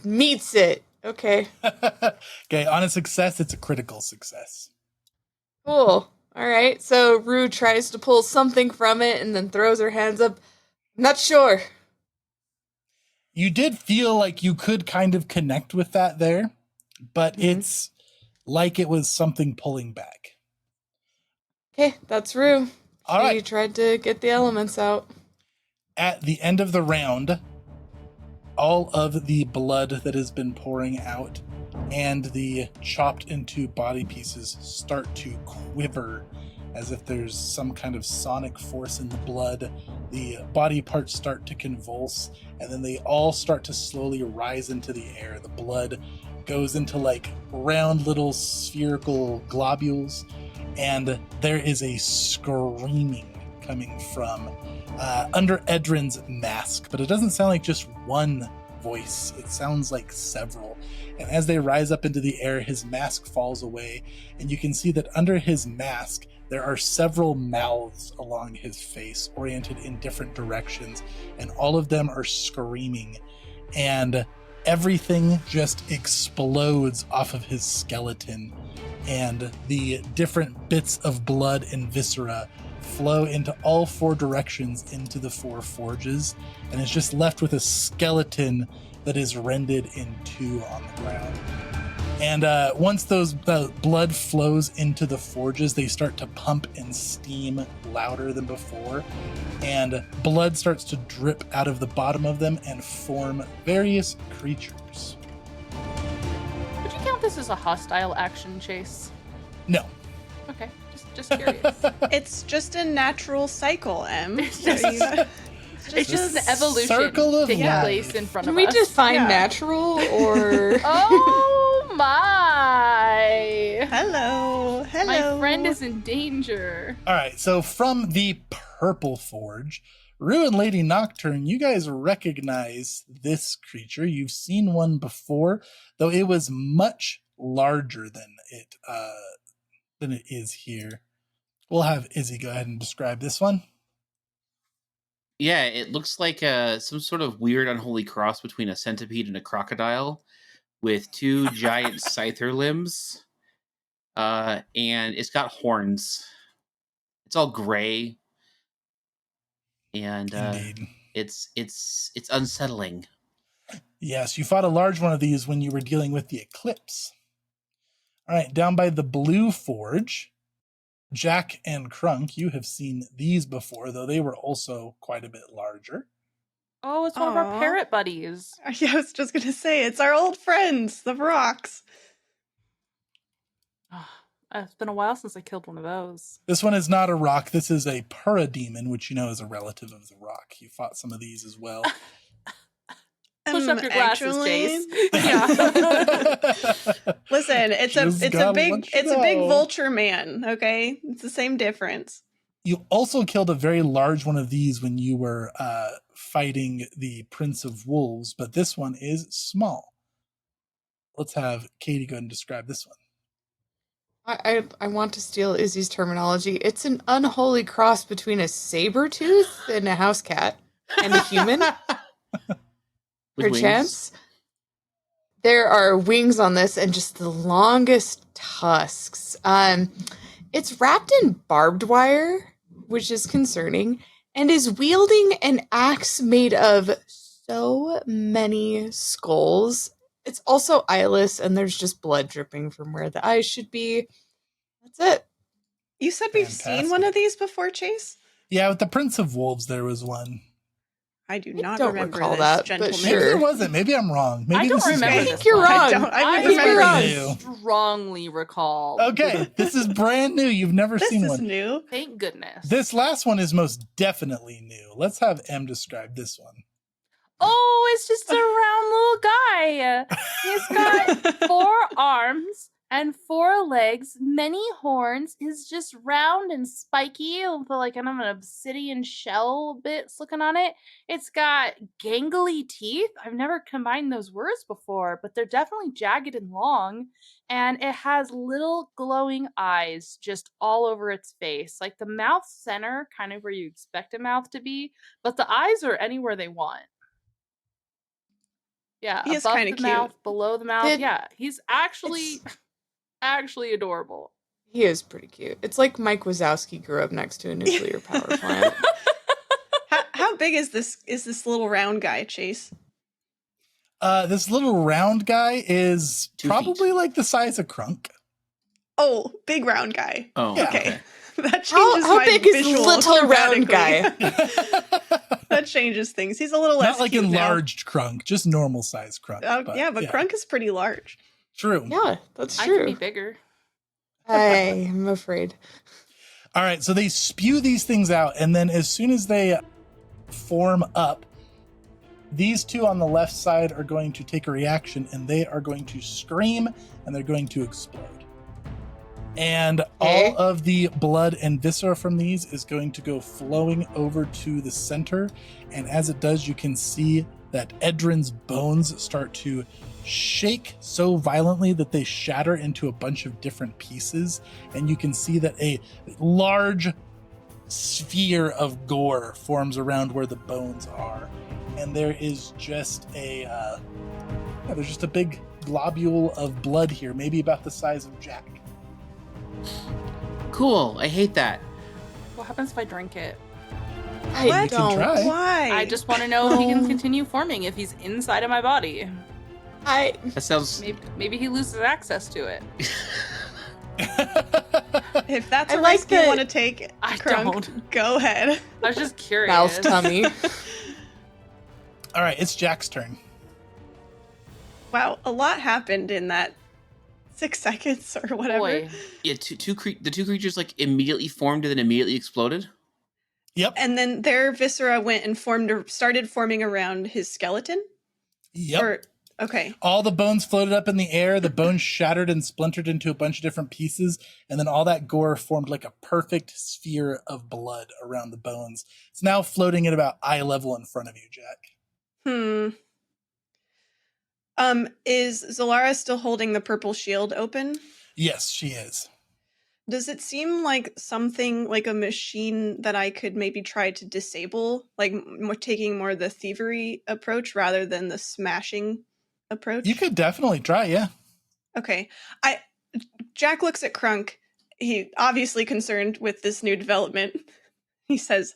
meets it. Okay. Okay, on a success, it's a critical success. Cool. All right. So Rue tries to pull something from it and then throws her hands up. Not sure. You did feel like you could kind of connect with that there, but it's like it was something pulling back. Okay, that's Rue. All right. She tried to get the elements out. At the end of the round, all of the blood that has been pouring out and the chopped into body pieces start to quiver as if there's some kind of sonic force in the blood. The body parts start to convulse, and then they all start to slowly rise into the air. The blood goes into like round little spherical globules, and there is a screaming coming from under Edran's mask, but it doesn't sound like just one voice. It sounds like several. And as they rise up into the air, his mask falls away, and you can see that under his mask there are several mouths along his face, oriented in different directions, and all of them are screaming, and everything just explodes off of his skeleton, and the different bits of blood and viscera flow into all four directions into the four forges, and is just left with a skeleton that is rended in two on the ground. And once those blood flows into the forges, they start to pump and steam louder than before, and blood starts to drip out of the bottom of them and form various creatures. Would you count this as a hostile action chase? No. Okay, just curious. It's just a natural cycle, Em. It's just an evolution circle of taking life. place in front Can of us. we define Yeah. natural or... Oh my! Hello. My friend is in danger. All right, so from the Purple Forge, Rue and Lady Nocturne, you guys recognize this creature. You've seen one before, though it was much larger than it is here. We'll have Izzy go ahead and describe this one. Yeah, it looks like some sort of weird unholy cross between a centipede and a crocodile, with two giant scyther limbs, and it's got horns. It's all gray, and Indeed. it's unsettling. Yes, you fought a large one of these when you were dealing with the eclipse. All right, down by the Blue Forge, Jack and Krunk, you have seen these before, though they were also quite a bit larger. Oh, it's one of our Aw. parrot buddies. Yeah, I was just gonna say, it's our old friends, the rocks. It's been a while since I killed one of those. This one is not a rock. This is a parademon, which you know is a relative of the rock. You fought some of these as well. Push up your glasses, Chase. Yeah. Listen, it's Just a gotta big let you big know. vulture man, okay? It's the same difference. You also killed a very large one of these when you were fighting the Prince of Wolves, but this one is small. Let's have Katie go ahead and describe this one. I want to steal Izzy's terminology. It's an unholy cross between a saber tooth and a house cat and a human. With wings. Perchance. There are wings on this and just the longest tusks. It's wrapped in barbed wire, which is concerning, and is wielding an axe made of so many skulls. It's also eyeless, and there's just blood dripping from where the eyes should be. That's it. You said we've seen one of these before, Chase? Yeah, with the Prince of Wolves, there was one. I do I not don't remember recall this, that, but gentleman. Maybe Sure. there wasn't. Maybe I'm wrong. Maybe I don't this is remember I new. this think you're one. wrong. I think you're wrong. new. strongly recall. Okay, this is brand new. You've never This seen is one. new. Thank goodness. This last one is most definitely new. Let's have M describe this one. Oh, it's just a round little guy. He's got 4 arms and 4 legs, many horns. He's just round and spiky with like kind of an obsidian shell bits looking on it. It's got gangly teeth. I've never combined those words before, but they're definitely jagged and long. And it has little glowing eyes just all over its face, like the mouth center, kind of where you expect a mouth to be, but the eyes are anywhere they want. Yeah, He is above kinda the cute. mouth, below the mouth. Did- Yeah, he's actually adorable. He is pretty cute. It's like Mike Wazowski grew up next to a nuclear power plant. How big is this little round guy, Chase? This little round guy is 2 probably like the size of Krunk. Oh, big round guy. Oh, Yeah. Okay. That changes How my big is visual little round dramatically. guy? That changes things. He's a little less Not like cute now. enlarged Krunk, just normal size Krunk. But Krunk is pretty large. True. Yeah, that's I can be true. bigger. I'm afraid. All right, so they spew these things out, and then as soon as they form up, these two on the left side are going to take a reaction, and they are going to scream, and they're going to explode. And all of the blood and viscera from these is going to go flowing over to the center, and as it does, you can see that Edran's bones start to shake so violently that they shatter into a bunch of different pieces, and you can see that a large sphere of gore forms around where the bones are, and there is just there's just a big globule of blood here, maybe about the size of Jack. Cool. I hate that. What happens if I drink it? I What? can don't. try. Why? I just want to know if he can continue forming, if he's inside of my body. That sounds. Maybe he loses access to it. If that's I a like risk you that- want to take, I Krunk, don't. go ahead. I was just curious. Mouth tummy. All right, it's Jack's turn. Wow, a lot happened in that 6 seconds or whatever. Boy. Yeah, the two creatures like immediately formed and then immediately exploded. Yep. And then their viscera went and started forming around his skeleton? Yep. Or, okay. All the bones floated up in the air. The bones shattered and splintered into a bunch of different pieces. And then all that gore formed like a perfect sphere of blood around the bones. It's now floating at about eye level in front of you, Jack. Is Zalara still holding the purple shield open? Yes, she is. Does it seem like something like a machine that I could maybe try to disable, like taking more the thievery approach rather than the smashing approach? You could definitely try, yeah. Okay. Jack looks at Krunk. He obviously concerned with this new development. He says,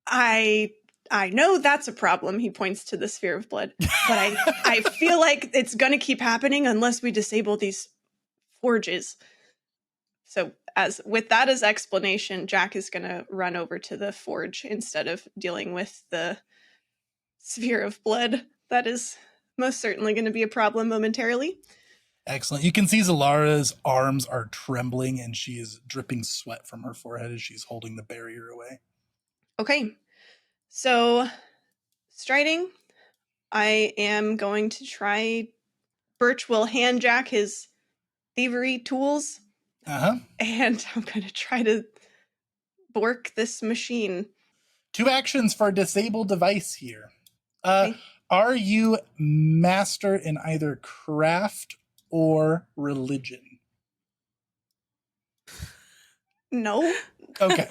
I know that's a problem. He points to the sphere of blood. But I feel like it's going to keep happening unless we disable these forges. So with that as explanation, Jack is going to run over to the forge instead of dealing with the sphere of blood. That is most certainly going to be a problem momentarily. Excellent. You can see Zalara's arms are trembling and she is dripping sweat from her forehead as she's holding the barrier away. Okay. So, striding, I am going to try. Birch will hand Jack his thievery tools. Uh-huh. And I'm going to try to bork this machine. 2 actions for disable device here. Okay. Are you master in either craft or religion? No. Okay.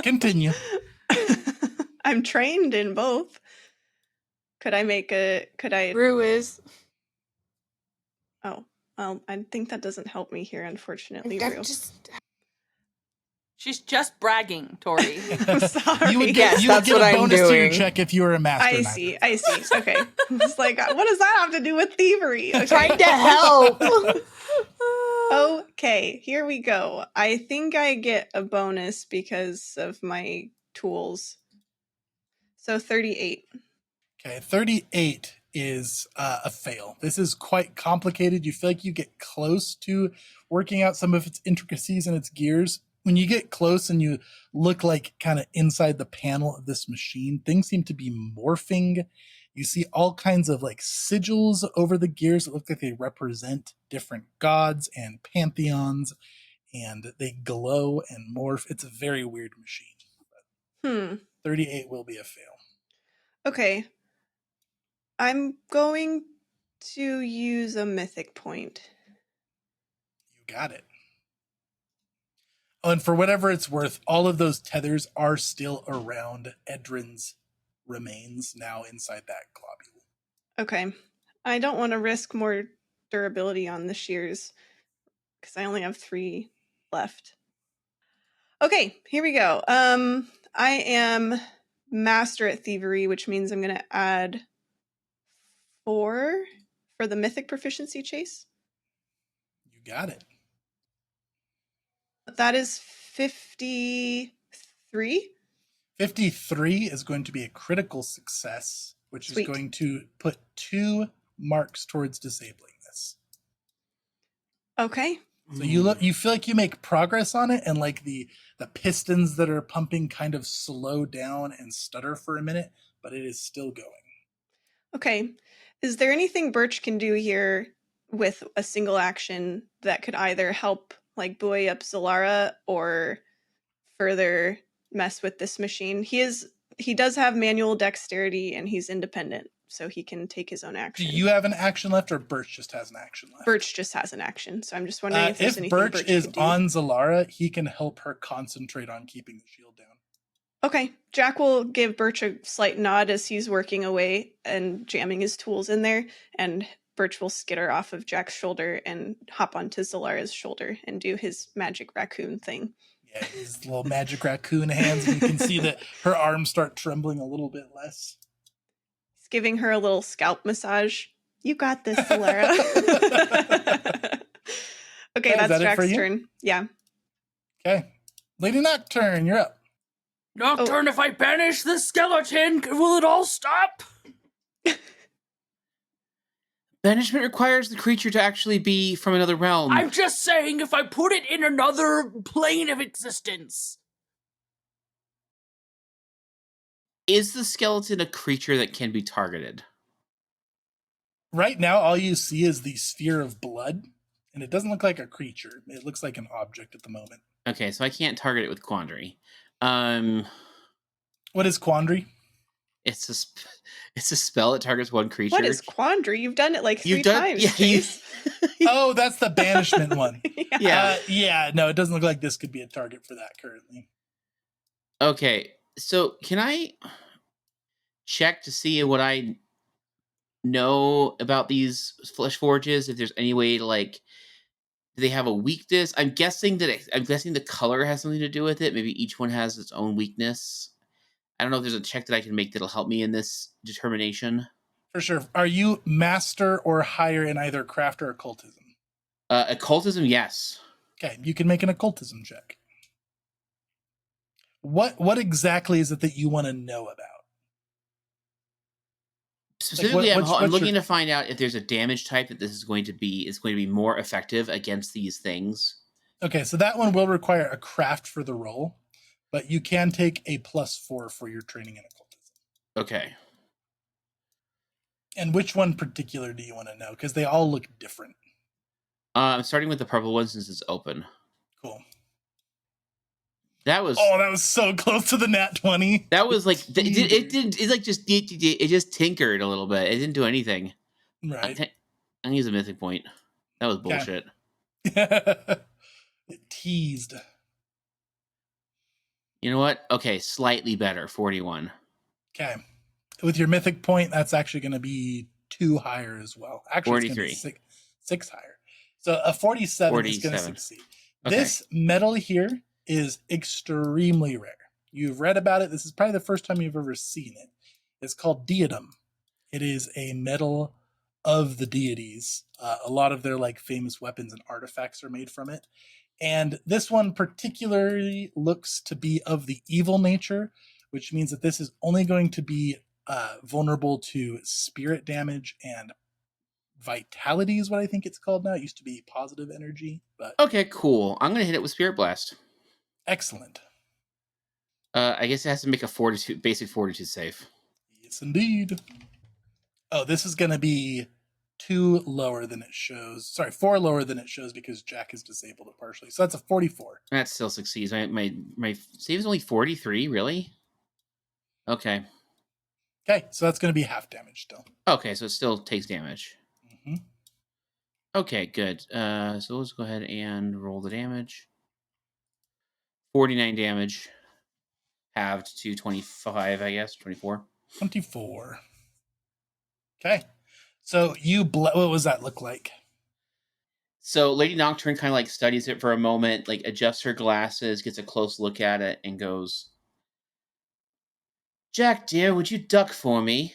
Continue. I'm trained in both. Could I? Rue is. Oh, well, I think that doesn't help me here, unfortunately, Rue. She's just bragging, Tori. I'm sorry. You would Yes, get that's a what I'm bonus to your doing. check if you were a master. I see. Okay. It's like, what does that have to do with thievery? Okay. Trying to help. Okay, here we go. I think I get a bonus because of my tools. So 38. Okay, 38 is a fail. This is quite complicated. You feel like you get close to working out some of its intricacies and its gears. When you get close and you look like kind of inside the panel of this machine, things seem to be morphing. You see all kinds of like sigils over the gears that look like they represent different gods and pantheons, and they glow and morph. It's a very weird machine. 38 will be a fail. Okay. I'm going to use a mythic point. You got it. Oh, and for whatever it's worth, all of those tethers are still around Edran's remains now inside that globule. Okay. I don't want to risk more durability on the shears because I only have 3 left. Okay, here we go. I am master at thievery, which means I'm going to add 4 for the mythic proficiency chase. You got it. That is 53. 53 is going to be a critical success, which Sweet. is going to put 2 marks towards disabling this. Okay. So you feel like you make progress on it, and like the pistons that are pumping kind of slow down and stutter for a minute, but it is still going. Okay. Is there anything Birch can do here with a single action that could either help like buoy up Zalara or further mess with this machine? He does have manual dexterity and he's independent, so he can take his own action. Do you have an action left, or Birch just has an action left? Birch just has an action, so I'm just wondering if there's anything Birch is can do. on Zalara, he can help her concentrate on keeping the shield down. Okay, Jack will give Birch a slight nod as he's working away and jamming his tools in there, and Birch will skitter off of Jack's shoulder and hop onto Zalara's shoulder and do his magic raccoon thing. Yeah, his little magic raccoon hands, and you can see that her arms start trembling a little bit less. He's giving her a little scalp massage. You got this, Zalara. Okay, that's Jack's turn. Yeah. Okay. Lady Nocturne, you're up. Nocturne, if I banish the skeleton, will it all stop? Banishment requires the creature to actually be from another realm. I'm just saying, if I put it in another plane of existence. Is the skeleton a creature that can be targeted? Right now, all you see is the sphere of blood, and it doesn't look like a creature. It looks like an object at the moment. Okay, so I can't target it with Quandary. What is Quandary? It's a spell that targets one creature. What is Quandary? You've done it like 3 times. Yeah, Oh, that's the banishment one. Yeah. No, it doesn't look like this could be a target for that currently. Okay, so can I check to see what I know about these flesh forges? If there's any way to like, do they have a weakness? I'm guessing the color has something to do with it. Maybe each one has its own weakness. I don't know if there's a check that I can make that'll help me in this determination. For sure. Are you master or higher in either craft or occultism? Occultism, yes. Okay, you can make an occultism check. What exactly is it that you want to know about? Specifically, Like I'm looking to find out if there's a damage type that this is going to be more effective against these things. Okay, so that one will require a craft for the roll, but you can take a +4 for your training in occultism. Okay. And which one particular do you want to know? Because they all look different. I'm starting with the purple one since it's open. Cool. That was so close to the nat 20. That was like it just tinkered a little bit. It didn't do anything. Right. I use a mythic point. That was bullshit. It teased. You know what? Okay, slightly better. 41. Okay. With your mythic point, that's actually going to be 2 higher as well. Actually, 43. It's going to be 6 higher. So a 47 is going to succeed. Okay. This metal here is extremely rare. You've read about it. This is probably the first time you've ever seen it. It's called diadem. It is a metal of the deities. A lot of their like famous weapons and artifacts are made from it. And this one particularly looks to be of the evil nature, which means that this is only going to be vulnerable to spirit damage and vitality is what I think it's called now. It used to be positive energy, but okay, cool. I'm gonna hit it with Spirit Blast. Excellent. I guess it has to make a basic fortitude save. Yes, indeed. Oh, this is gonna be 2 lower than it shows. Sorry, 4 lower than it shows because Jack is disabled it partially. So that's a 44. That still succeeds. My save is only 43. Really? Okay. Okay, so that's gonna be half damage still. Okay, so it still takes damage. Mm-hmm. Okay, good. So let's go ahead and roll the damage. 49 damage. Halved to 25, I guess. 24. 24. Okay. So what was that look like? So Lady Nocturne kind of like studies it for a moment, like adjusts her glasses, gets a close look at it, and goes, "Jack, dear, would you duck for me?"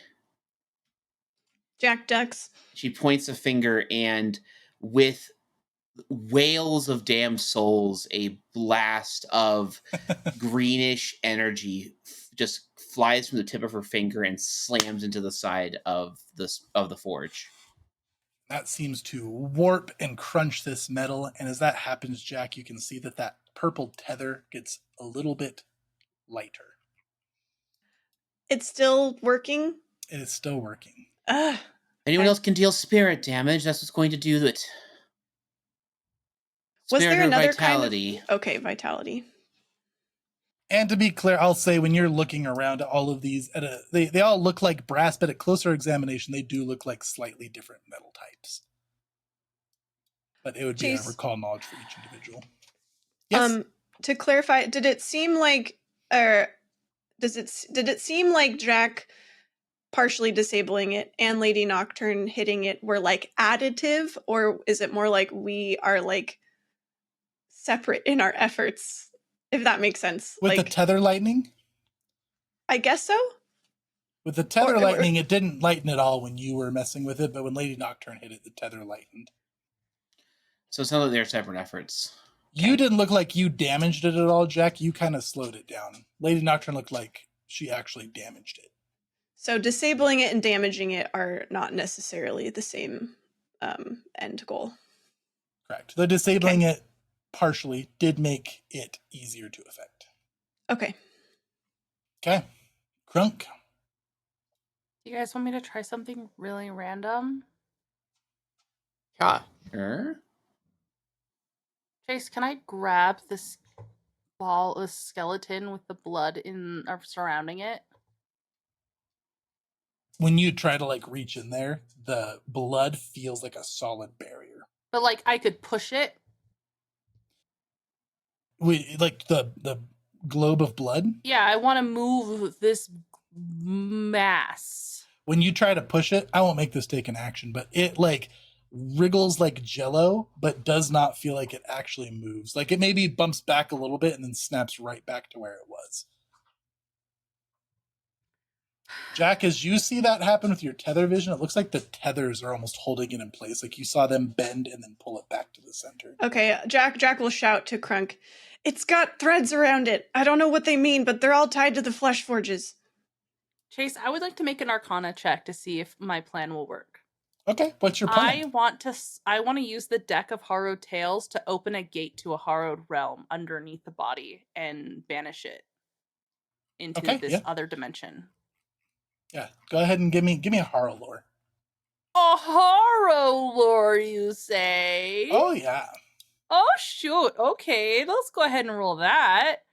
Jack ducks. She points a finger, and with whales of damn souls, a blast of greenish energy just flies from the tip of her finger and slams into the side of the forge. That seems to warp and crunch this metal, and as that happens, Jack, you can see that purple tether gets a little bit lighter. It's still working? It is still working. Anyone else can deal spirit damage, that's what's going to do it. Was there another vitality. Kind of... Okay, vitality. And to be clear, I'll say when you're looking around at all of these, they all look like brass, but at closer examination, they do look like slightly different metal types. But it would be a recall knowledge for each individual. Yes. To clarify, did it seem like Jack partially disabling it and Lady Nocturne hitting it were like additive, or is it more like we are like separate in our efforts? If that makes sense. With the tether lightning? I guess so. With the tether lightning, it didn't lighten at all when you were messing with it, but when Lady Nocturne hit it, the tether lightened. So it's not like they're separate efforts. You didn't look like you damaged it at all, Jack. You kind of slowed it down. Lady Nocturne looked like she actually damaged it. So disabling it and damaging it are not necessarily the same end goal. Correct. The disabling it partially did make it easier to affect. Okay. Okay. Krunk. You guys want me to try something really random? Yeah. Sure. Chase, can I grab this skeleton with the blood surrounding it? When you try to like reach in there, the blood feels like a solid barrier. But like I could push it? Like the globe of blood? Yeah, I want to move this mass. When you try to push it, I won't make this take an action, but it like wriggles like jello, but does not feel like it actually moves. Like it maybe bumps back a little bit and then snaps right back to where it was. Jack, as you see that happen with your tether vision, it looks like the tethers are almost holding it in place. Like you saw them bend and then pull it back to the center. Okay, Jack will shout to Krunk. It's got threads around it. I don't know what they mean, but they're all tied to the flesh forges. Chase, I would like to make an Arcana check to see if my plan will work. Okay, what's your plan? I want to use the deck of Harrowed Tales to open a gate to a Harrowed realm underneath the body and banish it into this other dimension. Yeah, go ahead and give me a horror lore. A horror lore, you say? Oh yeah. Oh shoot. Okay, let's go ahead and roll that.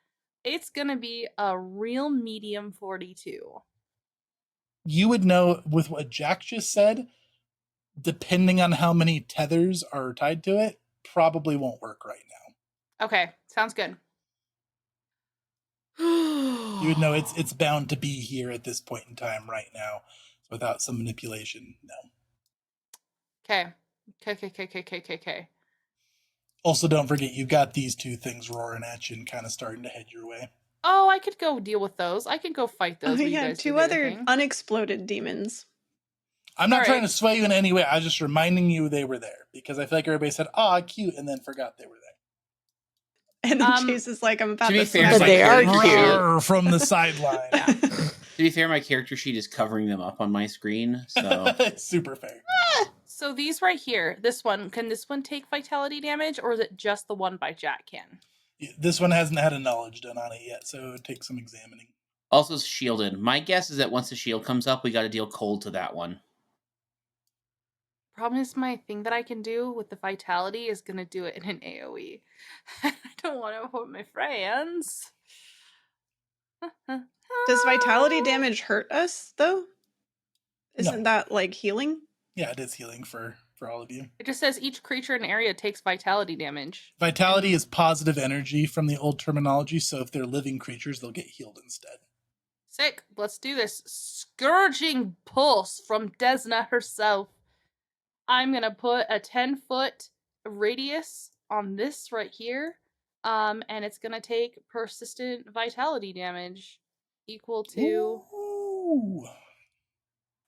It's gonna be a real medium 42. You would know with what Jack just said, depending on how many tethers are tied to it, probably won't work right now. Okay, sounds good. You would know it's bound to be here at this point in time right now without some manipulation. No. Okay. Okay. Also, don't forget you've got these two things roaring at you and kind of starting to head your way. Oh, I could go deal with those. I could go fight those. Oh yeah, two other unexploded demons. I'm not trying to sway you in any way. I was just reminding you they were there because I feel like everybody said, "Ah, cute," and then forgot they were there. And then Chase is like, "I'm about to fair, smash they are cute from the sideline." Yeah. To be fair, my character sheet is covering them up on my screen, so super fair. So these right here, can this one take vitality damage, or is it just the one by Jack can? This one hasn't had a knowledge done on it yet, so it would take some examining. Also shielded. My guess is that once the shield comes up, we got to deal cold to that one. Problem is, my thing that I can do with the vitality is going to do it in an AoE. I don't want to hurt my friends. Does vitality damage hurt us, though? Isn't that, like, healing? Yeah, it is healing for all of you. It just says each creature in the area takes vitality damage. Vitality is positive energy from the old terminology, so if they're living creatures, they'll get healed instead. Sick. Let's do this. Scourging Pulse from Desna herself. I'm going to put a 10-foot radius on this right here. And it's going to take persistent vitality damage equal to... Ooh.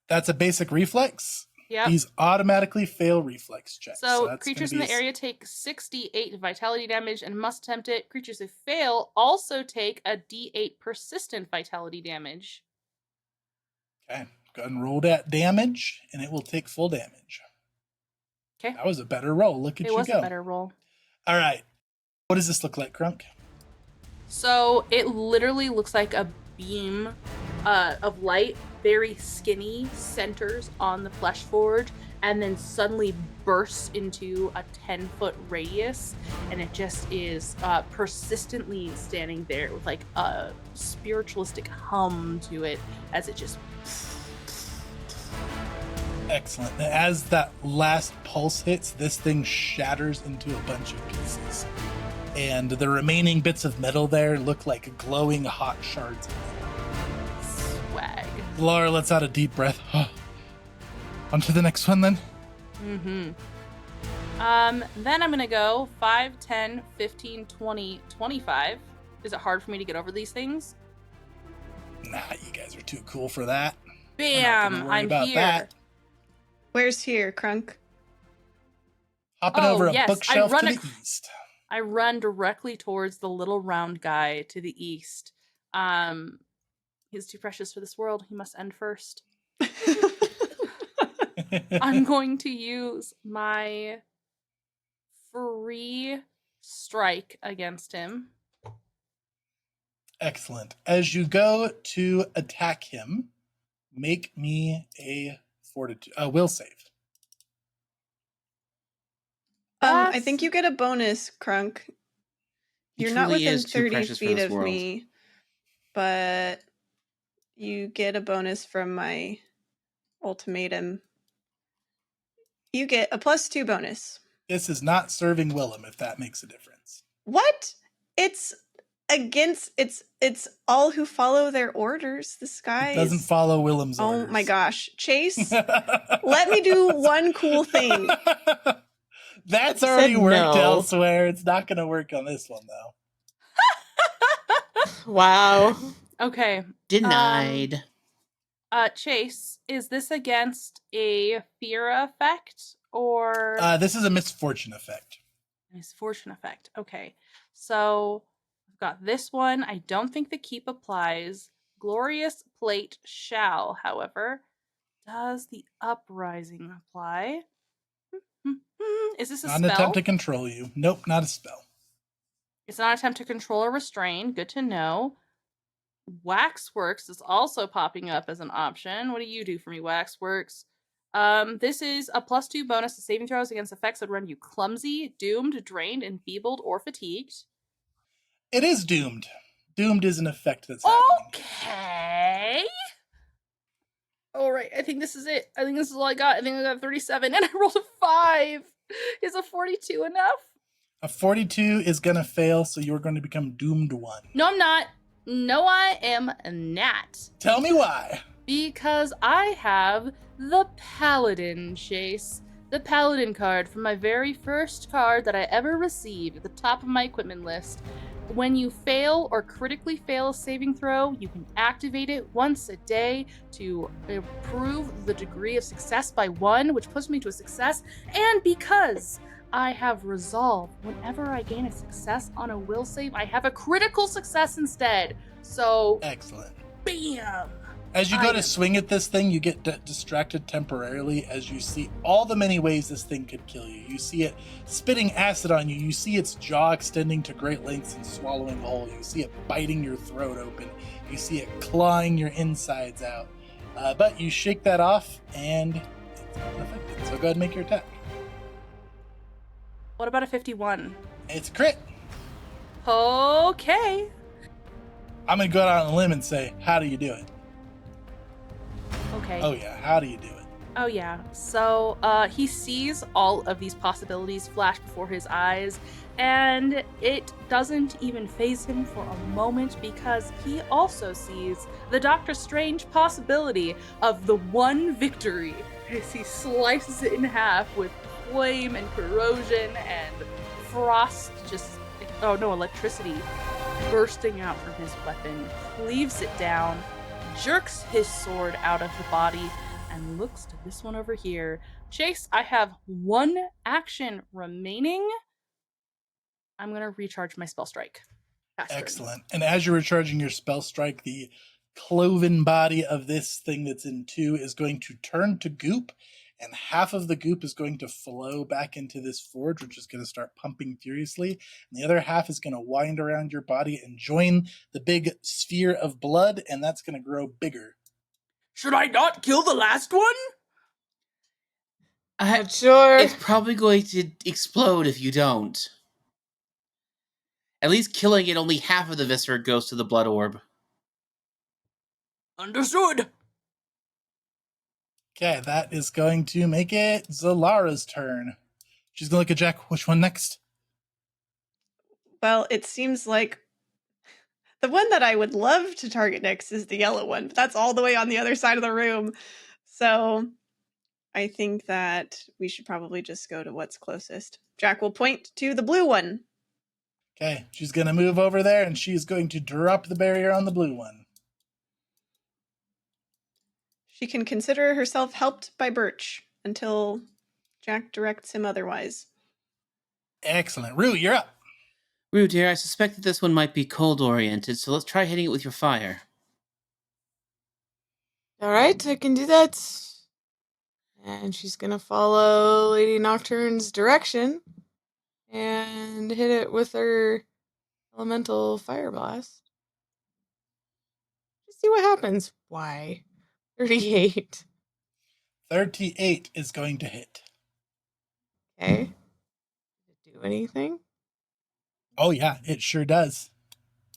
That's a basic reflex. Yep. These automatically fail reflex checks. So creatures in the area take 68 vitality damage and must attempt it. Creatures who fail also take a D8 persistent vitality damage. Okay. Go ahead and roll that damage, and it will take full damage. Okay. That was a better roll. Look at you go. It was a better roll. All right. What does this look like, Krunk? So it literally looks like a beam of light, very skinny, centers on the flesh forge, and then suddenly bursts into a 10-foot radius, and it just is persistently standing there with like a spiritualistic hum to it as it just... Excellent. As that last pulse hits, this thing shatters into a bunch of pieces. And the remaining bits of metal there look like glowing hot shards of metal. Swag. Laura lets out a deep breath. On to the next one then. Mm-hmm. Then I'm gonna go 5, 10, 15, 20, 25. Is it hard for me to get over these things? Nah, you guys are too cool for that. Bam! I'm here. That. Where's here, Krunk? Hopping over a bookshelf to the east. I run directly towards the little round guy to the east. He's too precious for this world. He must end first. I'm going to use my free strike against him. Excellent. As you go to attack him, make me a will save. I think you get a bonus, Krunk. You're not within 30 feet of me, but you get a bonus from my ultimatum. You get a +2 bonus. This is not serving Willem, if that makes a difference. What? It's against it's all who follow their orders. This guy doesn't follow Willem's orders. Oh my gosh. Chase, let me do one cool thing. That's already worked elsewhere. It's not going to work on this one, though. Wow. Okay. Denied. Chase, is this against a fear effect or This is a misfortune effect. misfortune effect? Okay. So I've got this one. I don't think the keep applies. Glorious plate shall, however. Does the uprising apply? Is this a Not an spell? attempt to control you. Nope, not a spell. It's not an attempt to control or restrain. Good to know. Waxworks is also popping up as an option. What do you do for me, Waxworks? This is a +2 bonus to saving throws against effects that render you clumsy, doomed, drained, enfeebled, or fatigued. It is doomed. Doomed is an effect that's happening. Okay. All right, I think this is it. I think this is all I got. I think I got 37, and I rolled a 5. Is a 42 enough? A 42 is going to fail, so you're going to become doomed 1. No, I'm not. No, I am not. Tell me why. Because I have the Paladin, Chase. The Paladin card from my very first card that I ever received at the top of my equipment list. When you fail or critically fail a saving throw, you can activate it once a day to improve the degree of success by 1, which puts me to a success. And because I have resolve, whenever I gain a success on a will save, I have a critical success instead. So, Excellent. bam! As you go to swing at this thing, you get distracted temporarily as you see all the many ways this thing could kill you. You see it spitting acid on you. You see its jaw extending to great lengths and swallowing whole. You see it biting your throat open. You see it clawing your insides out. But you shake that off, and it's unaffected. So go ahead and make your attack. What about a 51? It's a crit. Okay. I'm going to go out on a limb and say, how do you do it? Okay. Oh, yeah. How do you do it? Oh, yeah. So he sees all of these possibilities flash before his eyes, and it doesn't even faze him for a moment because he also sees the Doctor Strange possibility of the one victory as he slices it in half with flame and corrosion and frost electricity bursting out from his weapon, cleaves it down, jerks his sword out of the body, and looks to this one over here. Chase, I have 1 action remaining. I'm going to recharge my spell strike. Excellent. And as you're recharging your spell strike, the cloven body of this thing that's in 2 is going to turn to goop, and half of the goop is going to flow back into this forge, which is going to start pumping furiously, and the other half is going to wind around your body and join the big sphere of blood, and that's going to grow bigger. Should I not kill the last one? Not sure. It's probably going to explode if you don't. At least killing it, only half of the viscera goes to the blood orb. Understood. Okay, that is going to make it Zalara's turn. She's going to look at Jack. Which one next? Well, it seems like the one that I would love to target next is the yellow one, but that's all the way on the other side of the room. So I think that we should probably just go to what's closest. Jack will point to the blue one. Okay, she's going to move over there, and she's going to drop the barrier on the blue one. She can consider herself helped by Birch until Jack directs him otherwise. Excellent. Rue, you're up. Rue, dear, I suspect that this one might be cold-oriented, so let's try hitting it with your fire. Alright, I can do that. And she's gonna follow Lady Nocturne's direction and hit it with her elemental fire blast. Just see what happens. Why? 38. 38 is going to hit. Okay. Did it do anything? Oh, yeah, it sure does.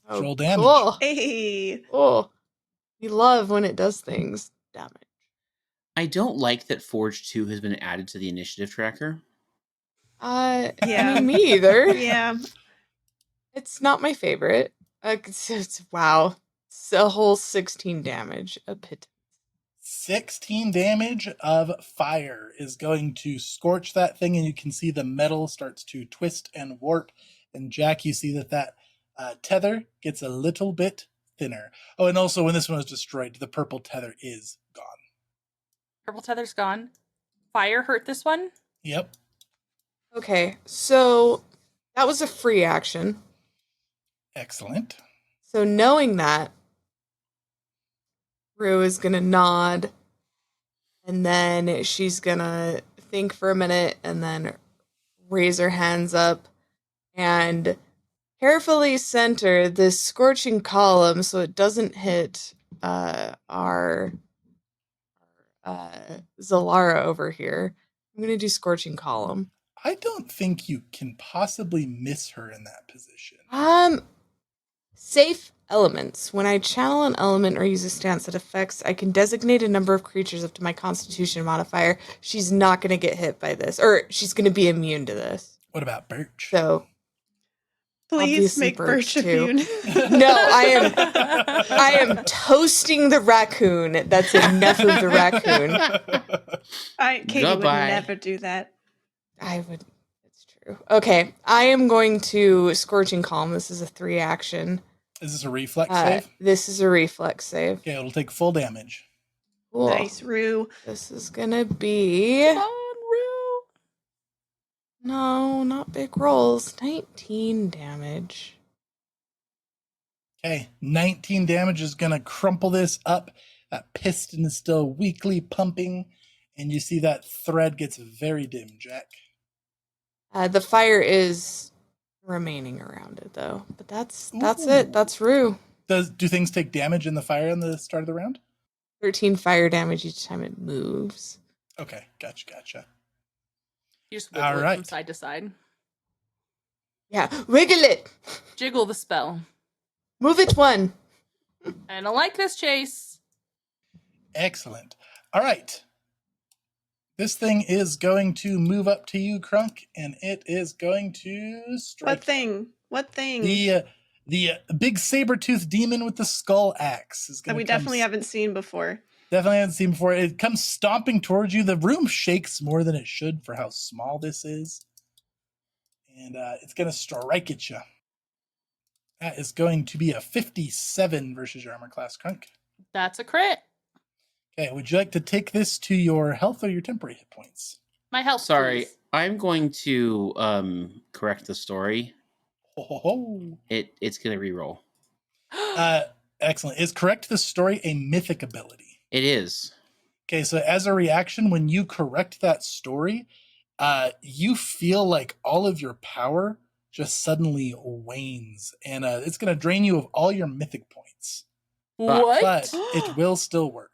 Oh, Roll damage. Cool. Hey! Oh, we love when it does things. Damage. I don't like that Forge 2 has been added to the initiative tracker. Yeah. Yeah. I mean, me either. Yeah. It's not my favorite. Wow. It's a whole 16 damage. A pit. 16 damage of fire is going to scorch that thing, and you can see the metal starts to twist and warp. And Jack, you see that tether gets a little bit thinner. Oh, and also when this one was destroyed, the purple tether is gone. Purple tether's gone. Fire hurt this one? Yep. Okay, so that was a free action. Excellent. So knowing that, Rue is gonna nod, and then she's gonna think for a minute, and then raise her hands up, and carefully center this scorching column so it doesn't hit our Zalara over here. I'm gonna do scorching column. I don't think you can possibly miss her in that position. Safe elements. When I channel an element or use a stance that affects, I can designate a number of creatures up to my Constitution modifier. She's not going to get hit by this, or she's going to be immune to this. What about Birch? So, Please obviously make Birch too. immune. No, I am toasting the raccoon. That's enough of the raccoon. Katie would never do that. I would. It's true. Okay, I am going to Scorching Calm. This is a 3 action. Is this a reflex save? This is a reflex save. Okay, it'll take full damage. Cool. Nice, Rue. This is gonna be. Come on, Rue. No, not big rolls. 19 damage. Okay, 19 damage is going to crumple this up. That piston is still weakly pumping, and you see that thread gets very dim, Jack. The fire is remaining around it, though. But that's Ooh. it. That's Rue. Do things take damage in the fire in the start of the round? 13 fire damage each time it moves. Okay, gotcha. You just wiggle it from side to side. Yeah, wiggle it. Jiggle the spell. Move it 1. I don't like this, Chase. Excellent. All right. This thing is going to move up to you, Krunk, and it is going to strike. What thing? The big saber-toothed demon with the skull axe is going to that we definitely haven't seen before. Definitely haven't seen before. It comes stomping towards you. The room shakes more than it should for how small this is. And it's going to strike at you. That is going to be a 57 versus your armor class, Krunk. That's a crit. Okay, would you like to take this to your health or your temporary hit points? My health, Sorry, please. I'm going to correct the story. Ho, ho, ho. It's going to reroll. Excellent. Is correct the story a mythic ability? It is. Okay, so as a reaction, when you correct that story, you feel like all of your power just suddenly wanes, and it's going to drain you of all your mythic points. What? But it will still work.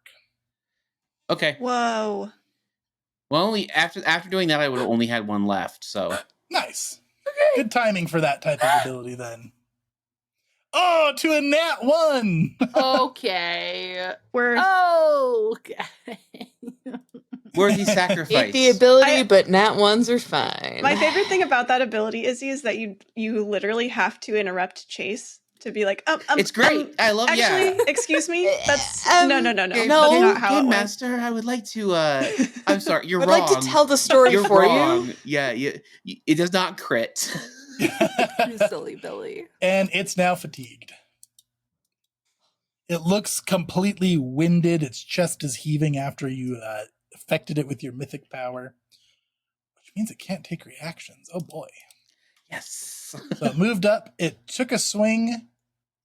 Okay. Whoa. Well, only after doing that, I would have only had one left. So Nice. Okay. Good timing for that type of ability, then. Oh, to a nat 1. Okay. Okay. Worthy sacrifice. Hate the ability, but nat 1s are fine. My favorite thing about that ability, Izzy, is that you literally have to interrupt Chase to be like, it's great. I love it. Actually, excuse me. That's no. Game, That's not how Game it Master, I would like to. I'm sorry, you're I'd wrong. like to tell the story you're for wrong. you. Yeah, it does not crit. You silly Billy. And it's now fatigued. It looks completely winded. Its chest is heaving after you affected it with your mythic power, which means it can't take reactions. Oh boy. Yes. So it moved up. It took a swing,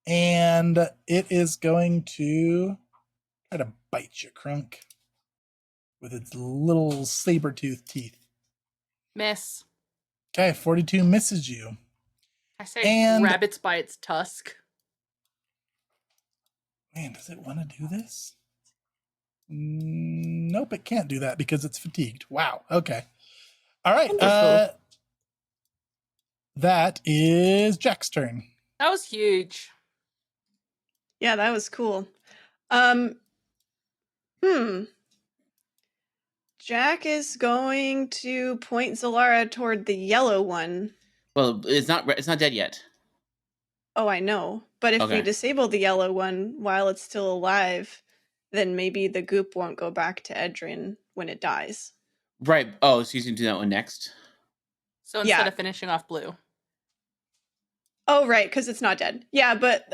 and it is going to try to bite you, Krunk, with its little saber-toothed teeth. Miss. Okay, 42 misses you. I say rabbits by its tusk. Man, does it want to do this? Nope, it can't do that because it's fatigued. Wow. Okay. All right. That is Jack's turn. That was huge. Yeah, that was cool. Jack is going to point Zalara toward the yellow one. Well, it's not dead yet. Oh, I know. But if we disable the yellow one while it's still alive, then maybe the goop won't go back to Edran when it dies. Right. Oh, so you can do that one next. So instead of finishing off blue. Oh, right, because it's not dead. Yeah, but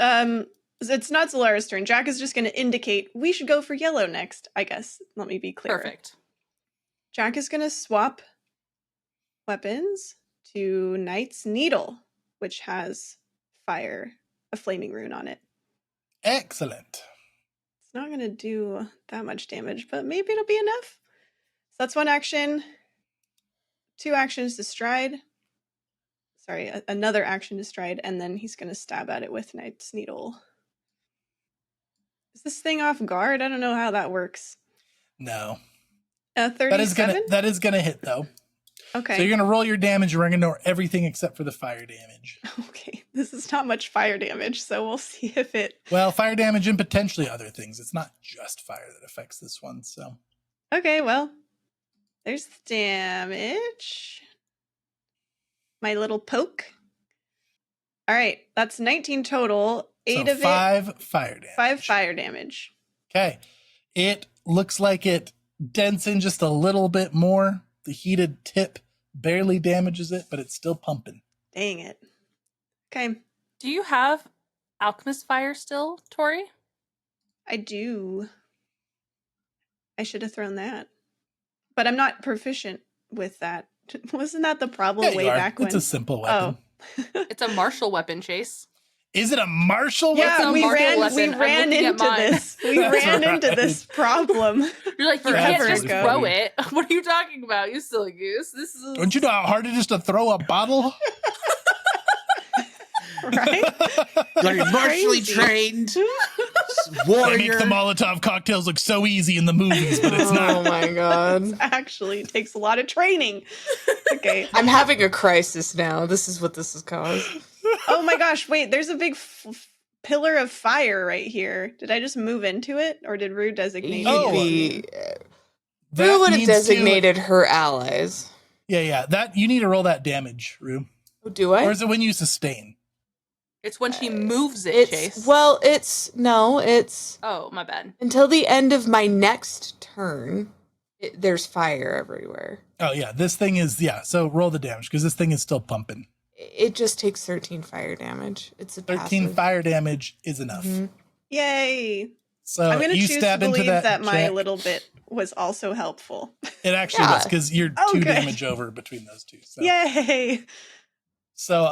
It's not Zalara's turn. Jack is just going to indicate we should go for yellow next, I guess. Let me be clear. Perfect. Jack is going to swap weapons to Knight's Needle, which has fire, a flaming rune on it. Excellent. It's not going to do that much damage, but maybe it'll be enough. So that's one action. 2 actions to stride. Sorry, another action to stride, and then he's going to stab at it with Knight's Needle. Is this thing off guard? I don't know how that works. No. 37? That is gonna hit though. Okay. So you're gonna roll your damage. We're gonna ignore everything except for the fire damage. Okay. This is not much fire damage, so we'll see if it... Well, fire damage and potentially other things. It's not just fire that affects this one, so. Okay, well, there's the damage. My little poke. All right, that's 19 total. 8 so of 5 fire damage. 5 fire damage. Okay. It looks like it dents in just a little bit more. The heated tip barely damages it, but it's still pumping. Dang it. Okay. Do you have Alchemist Fire still, Tori? I do. I should have thrown that. But I'm not proficient with that. Wasn't that the problem Yeah, way you are. back when? It's a simple weapon. Oh. It's a martial weapon, Chase. Is it a martial Yeah, weapon? we martial ran weapon. I'm looking at into mine. this. We That's ran into right. this problem. You're like, you Forever can't just ago. throw it. What are you talking about, you silly goose? This is... Don't you know how hard it is to throw a bottle? Right? Got to be martially Crazy. trained They warrior. make the Molotov cocktails look so easy in the movies, but it's Oh not. my god. Actually, it takes a lot of training. Okay. I'm having a crisis now. This is what this has caused. Oh my gosh, wait, there's a big pillar of fire right here. Did I just move into it, or did Rue designate You'd Oh. be. That Rue would have needs to- designated her allies. Yeah. That you need to roll that damage, Rue. Oh, do I? Or is it when you sustain? It's when she moves it, It's Chase. well, it's Oh, my bad. until the end of my next turn. There's fire everywhere. Oh yeah, this thing is So roll the damage because this thing is still pumping. It just takes 13 fire damage. It's a 13 passive. fire damage is enough. Mhm. Yay! So I'm gonna you choose stab to into believe that, my check. little bit was also helpful. It actually Yeah. does because you're Oh, 2 good. damage over between those two. So. Yay! So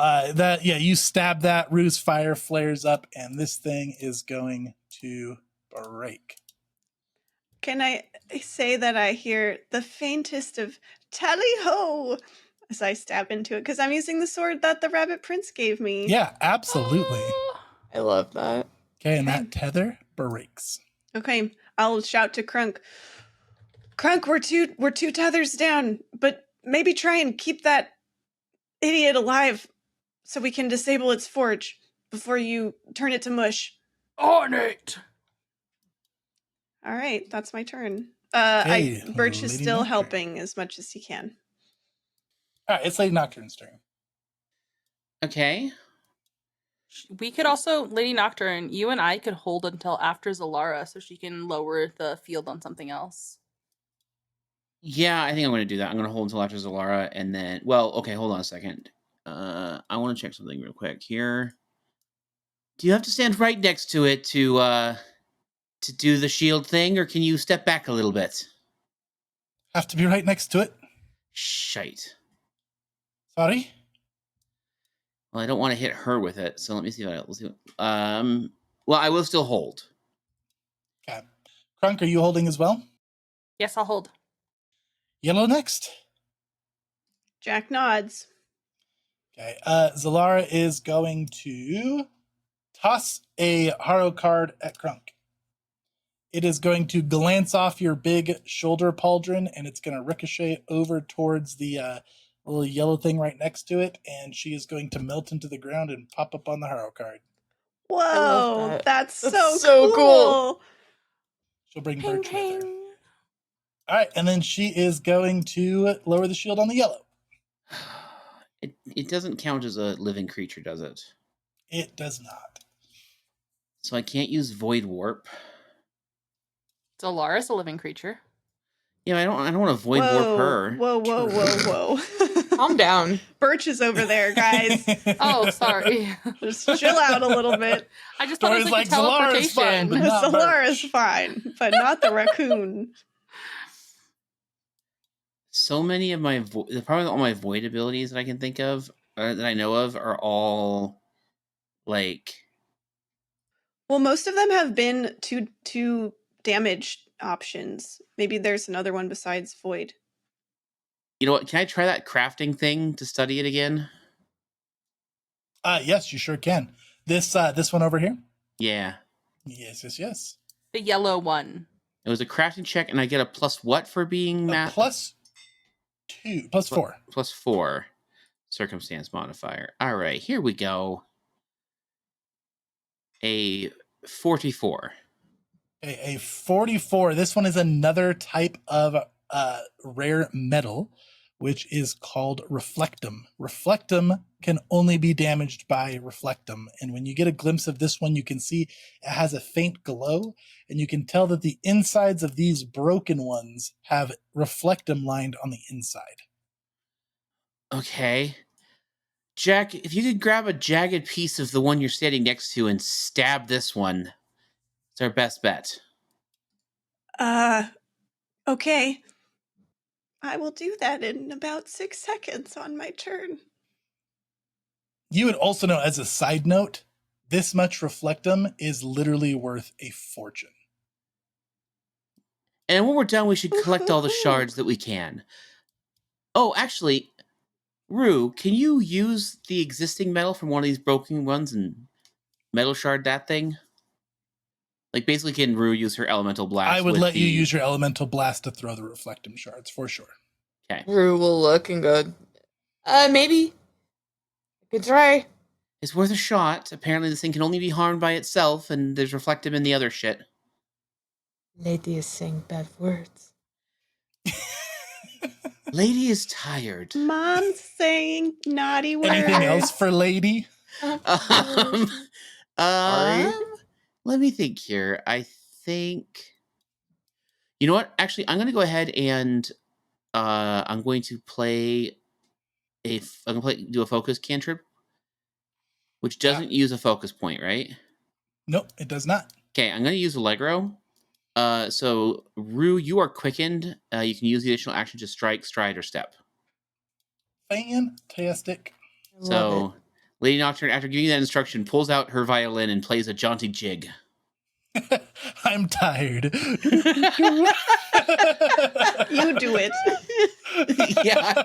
you stab that. Rue's fire flares up, and this thing is going to break. Can I say that I hear the faintest of tally ho as I stab into it? Because I'm using the sword that the rabbit prince gave me. Yeah, absolutely. Oh. I love that. Okay, and that tether breaks. Okay, I'll shout to Krunk. Krunk, we're two tethers down, but maybe try and keep that idiot alive so we can disable its forge before you turn it to mush. On it! All right, that's my turn. Hey, Birch is Lady still Nocturne. helping as much as he can. All right, it's Lady Nocturne's turn. Okay. We could also, Lady Nocturne, you and I could hold until after Zalara so she can lower the field on something else. Yeah, I think I'm going to do that. I'm going to hold until after Zalara, and then... Well, okay, hold on a second. I want to check something real quick here. Do you have to stand right next to it to do the shield thing, or can you step back a little bit? Have to be right next to it. Shite. Sorry. Well, I don't want to hit her with it, so let me see what else. Well, I will still hold. Okay. Krunk, are you holding as well? Yes, I'll hold. Yellow next. Jack nods. Okay. Zalara is going to toss a Haro card at Krunk. It is going to glance off your big shoulder pauldron, and it's going to ricochet over towards the little yellow thing right next to it, and she is going to melt into the ground and pop up on the Haro card. Whoa, that. that's That's so so cool. She'll bring Ping, Birch with her. ping. All right, and then she is going to lower the shield on the yellow. It doesn't count as a living creature, does it? It does not. So I can't use Void Warp. Zalara's a living creature. Yeah, I don't want to void warp her. Whoa. Calm down. Birch is over there, guys. Oh, sorry. Just chill out a little bit. I just thought it was Story's like, like, a Zalara's fine, teleportation. but not Solara's Birch. fine, but not the raccoon. So many of my probably all my void abilities that I can think of that I know of are all like. Well, most of them have been two damage options. Maybe there's another one besides void. You know what? Can I try that crafting thing to study it again? Yes, you sure can. This one over here? Yeah. Yes. The yellow one. It was a crafting check, and I get a plus what for being +2, +4. +4 circumstance modifier. All right, here we go. A 44. A 44. This one is another type of rare metal, which is called reflectum. Reflectum can only be damaged by reflectum. And when you get a glimpse of this one, you can see it has a faint glow, and you can tell that the insides of these broken ones have reflectum lined on the inside. Okay. Jack, if you could grab a jagged piece of the one you're standing next to and stab this one, it's our best bet. Okay. I will do that in about 6 seconds on my turn. You would also know, as a side note, this much reflectum is literally worth a fortune. And when we're done, we should collect all the shards that we can. Oh, actually, Rue, can you use the existing metal from one of these broken ones and metal shard that thing? Like, basically, can Rue use her elemental blast? I would let you use your elemental blast to throw the reflectum shards, for sure. Okay. Rue will look and go, maybe. I could try. It's worth a shot. Apparently, this thing can only be harmed by itself, and there's reflectum in the other shit. Lady is saying bad words. Lady is tired. Mom's saying naughty words. Anything else for lady? Sorry. Let me think here. I think... You know what? Actually, I'm going to go ahead and I'm going to play do a focus cantrip, which doesn't use a focus point, right? Nope, it does not. Okay, I'm going to use Allegro. So, Rue, you are quickened. You can use the additional action to strike, stride, or step. Fantastic. So, Lady Nocturne, after giving you that instruction, pulls out her violin and plays a jaunty jig. I'm tired. You do it. Yeah.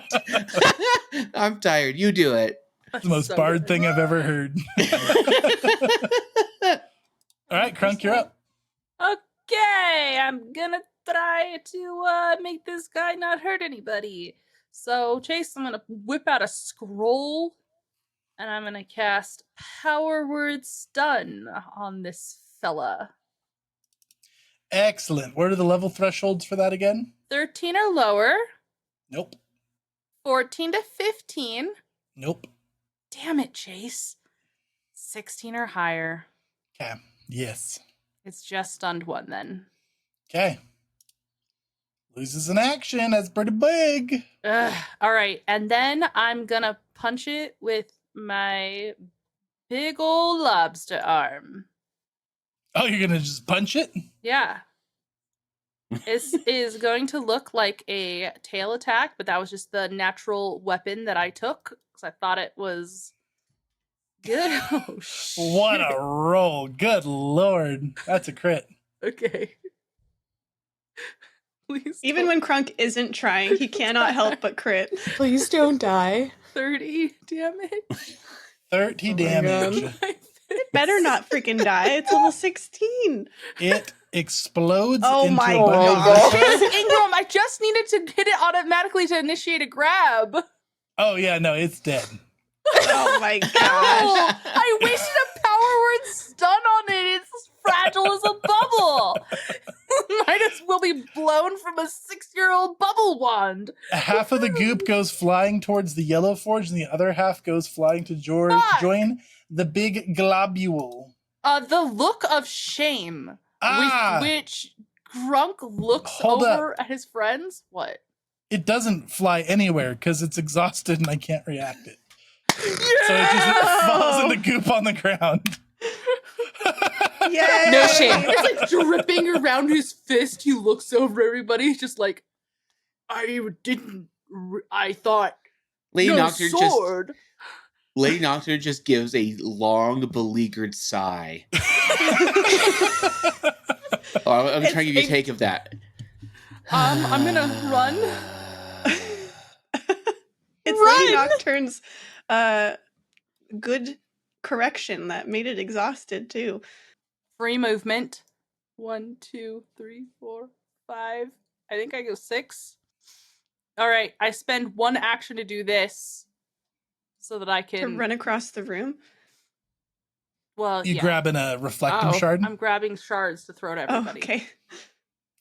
I'm tired. You do it. It's the most bard thing I've ever heard. All right, Krunk, you're up. Okay, I'm gonna try to make this guy not hurt anybody. So, Chase, I'm gonna whip out a scroll, and I'm gonna cast Power Word Stun on this fella. Excellent. What are the level thresholds for that again? 13 or lower. Nope. 14 to 15. Nope. Damn it, Chase. 16 or higher. Okay. Yes. It's just stunned 1 then. Okay. Loses an action. That's pretty big. Ugh. All right, and then I'm gonna punch it with my big old lobster arm. Oh, you're going to just punch it? Yeah. This is going to look like a tail attack, but that was just the natural weapon that I took because I thought it was good. Oh, shit. What a roll. Good Lord. That's a crit. Okay. Please. Even when Krunk isn't trying, he cannot help but crit. Please don't die. 30 damage. 30 Oh my damage. God. Better not freaking die. It's level 16. It explodes Oh into my a bunch of God. Jeez, Ingram, I just needed to hit it automatically to initiate a grab. Oh, yeah, no, it's dead. Oh my gosh. Oh, I wasted a power word stun on it. It's as fragile as a bubble. Might as well be blown from a 6-year-old bubble wand. Half of the goop goes flying towards the yellow forge, and the other half goes flying to join the big globule. The look of shame Ah! with which Krunk looks Hold over at his friends. What? It doesn't fly anywhere because it's exhausted and I can't react it. Yeah! So it just falls in the goop on the ground. Yay! No shame. It's like dripping around his fist. He looks over everybody, just like, I thought, Lady no Nocturne sword. Lady Nocturne just gives a long, beleaguered sigh. I'm trying to give you a take of that. I'm gonna run. It's Run! Lady Nocturne's good correction that made it exhausted too. Free movement. 1, 2, 3, 4, 5. I think I go 6. All right, I spend 1 action to do this, so that I To can run across the room. Well, You yeah. grabbing a reflectum shard? I'm grabbing shards to throw at Oh, everybody. okay.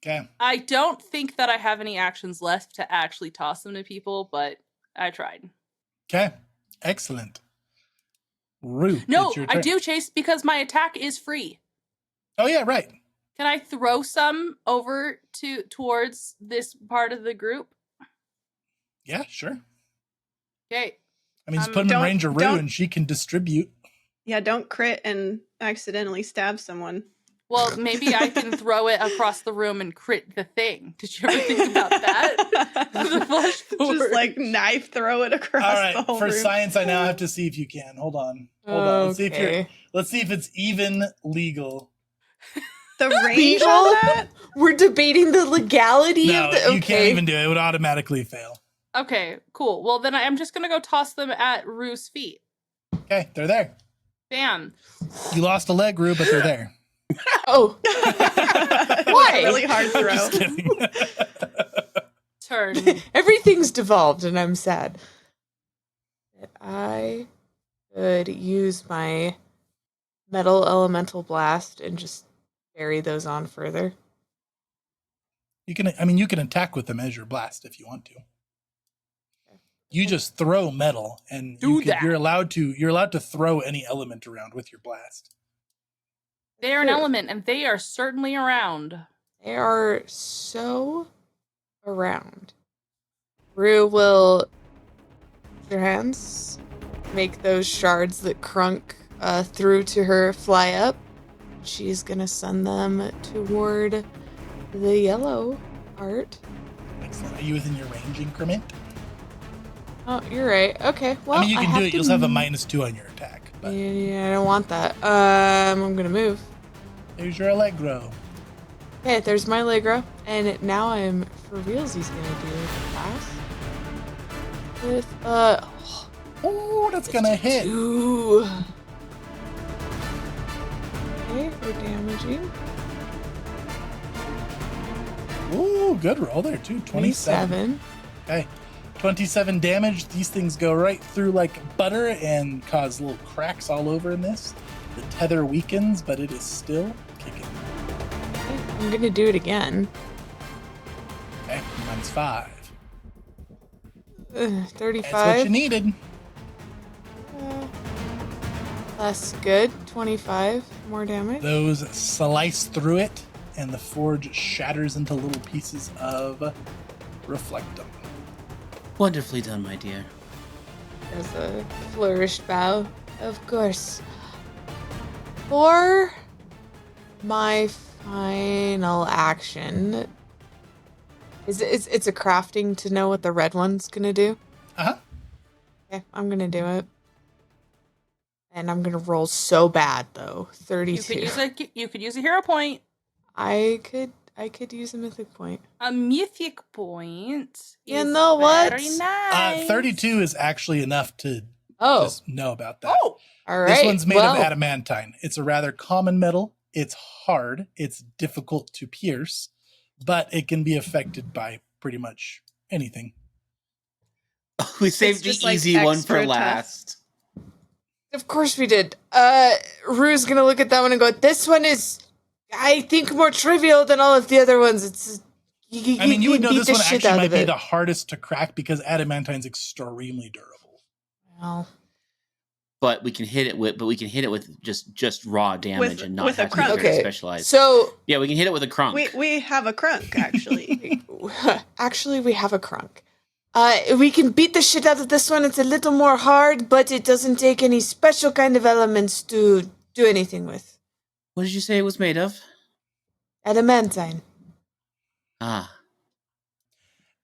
Okay. I don't think that I have any actions left to actually toss them to people, but I tried. Okay. Excellent. Rue, No, it's your I turn. do, Chase, because my attack is free. Oh yeah, right. Can I throw some over towards this part of the group? Yeah, sure. Okay. I mean, just put him in Don't- range of Rue don't- and she can distribute. Yeah, don't crit and accidentally stab someone. Well, maybe I can throw it across the room and crit the thing. Did you ever think about that? The flash forward. Just like knife throw it across All the right, whole for room. science, I now have to see if you can. Hold on. Let's see if it's even legal. The range Legal? on that? We're debating the legality No, of the. you can't even do it. It would automatically fail. Okay, cool. Well, then I'm just gonna go toss them at Rue's feet. Okay, they're there. Bam. You lost a leg, Rue, but they're there. Oh, Why? Really hard throw. Just kidding. Turn. everything's devolved, and I'm sad. I could use my metal elemental blast and just carry those on further. You can attack with them as your blast if you want to. You just throw metal, and you're allowed to throw any element around with your blast. They're an element, and they are certainly around. They are so around. Rue will use her hands, make those shards that Krunk threw to her fly up. She's gonna send them toward the yellow part. Excellent. Are you within your range increment? Oh, you're right. Okay, well, I mean, you can have do it. to You'll have a -2 on your attack. But Yeah, I don't want that. I'm gonna move. there's your Allegro. Okay, there's my Allegro, and now I'm for realsies gonna do the blast with Oh, that's gonna hit. 2. Okay, we're damaging. Ooh, good roll there too. 27. Okay. 27 damage. These things go right through like butter and cause little cracks all over in this. The tether weakens, but it is still kicking. Okay, I'm gonna do it again. Okay, -5. 35. That's what you needed. Less good. 25 more damage. Those slice through it, and the forge shatters into little pieces of reflectum. Wonderfully done, my dear. There's a flourished bow. Of course. For my final action, it's a crafting to know what the red one's gonna do. Uh-huh. Okay, I'm gonna do it. And I'm gonna roll so bad though. 32. You could use a hero point. I could use a mythic point. A mythic point. You is know what? Very nice. 32 is actually enough to just know about that. Oh, All right. This one's made well, of adamantine. It's a rather common metal. It's hard. It's difficult to pierce, but it can be affected by pretty much anything. We saved the just, like, easy one for extra tough. last. Of course we did. Rue's gonna look at that one and go, "This one is, I think, more trivial than all of the other ones." It's. I mean, you would know beat this the one shit actually out might of be it. the hardest to crack because adamantine's extremely durable. Well, but we can hit it with just raw damage and not with a have to be Krunk. very Okay, specialized. so Yeah, we can hit it with a Krunk. We have a Krunk, actually. actually, we have a Krunk. We can beat the shit out of this one. It's a little more hard, but it doesn't take any special kind of elements to do anything with. What did you say it was made of? Adamantine. Ah.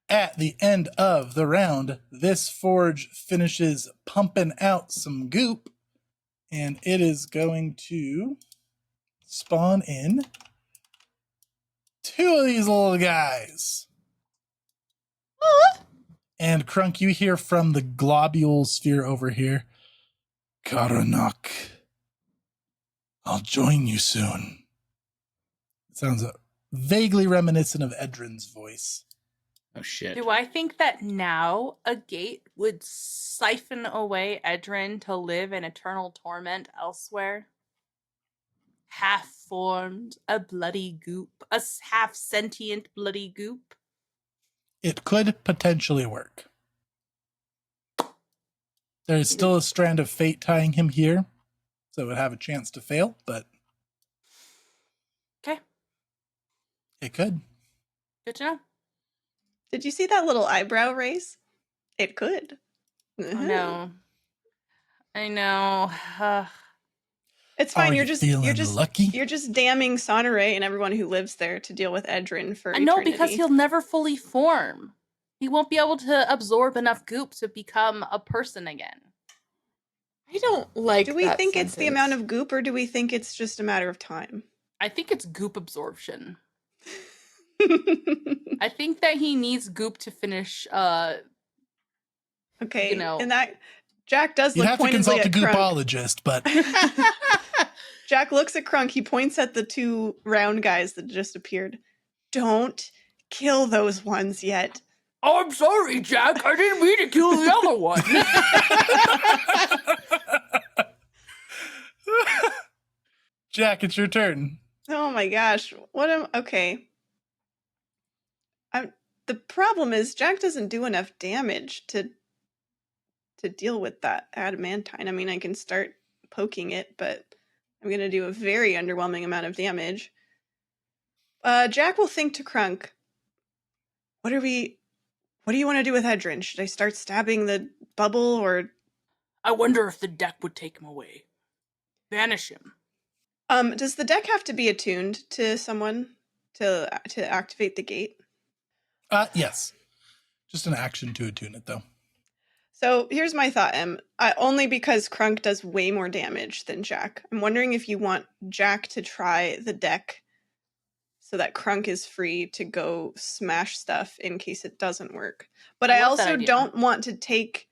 At the end of the round, this forge finishes pumping out some goop, and it is going to spawn in 2 of these little guys. And Krunk, you hear from the globule sphere over here, Karanok, I'll join you soon. It sounds vaguely reminiscent of Edran's voice. Oh, shit. Do I think that now a gate would siphon away Edran to live in eternal torment elsewhere? Half-formed, a bloody goop, a half-sentient bloody goop? It could potentially work. There's still a strand of fate tying him here, so it would have a chance to fail, but Okay, it could. good to know. Did you see that little eyebrow raise? It could. Oh, no. I know. It's fine. Are You're you just feeling lucky? You're just damning Sonoray and everyone who lives there to deal with Edran for I know, eternity. because he'll never fully form. He won't be able to absorb enough goop to become a person again. I don't like. Do we that think sentence. it's the amount of goop, or do we think it's just a matter of time? I think it's goop absorption. I think that he needs goop to finish. Okay, You know. and that Jack does You'd look have to pointedly consult a at Krunk. goopologist, but Jack looks at Krunk. He points at the 2 round guys that just appeared. Don't kill those ones yet. Oh, I'm sorry, Jack. I didn't mean to kill the other one. Jack, it's your turn. Oh my gosh. Okay. The problem is Jack doesn't do enough damage to deal with that adamantine. I mean, I can start poking it, but I'm going to do a very underwhelming amount of damage. Jack will think to Krunk. What do you want to do with Edran? Should I start stabbing the bubble, or I wonder if the deck would take him away. Banish him. does the deck have to be attuned to someone to activate the gate? Yes. Just an action to attune it, though. So here's my thought, Em. Only because Krunk does way more damage than Jack. I'm wondering if you want Jack to try the deck so that Krunk is free to go smash stuff in case it doesn't work. But I love that also idea. don't want to take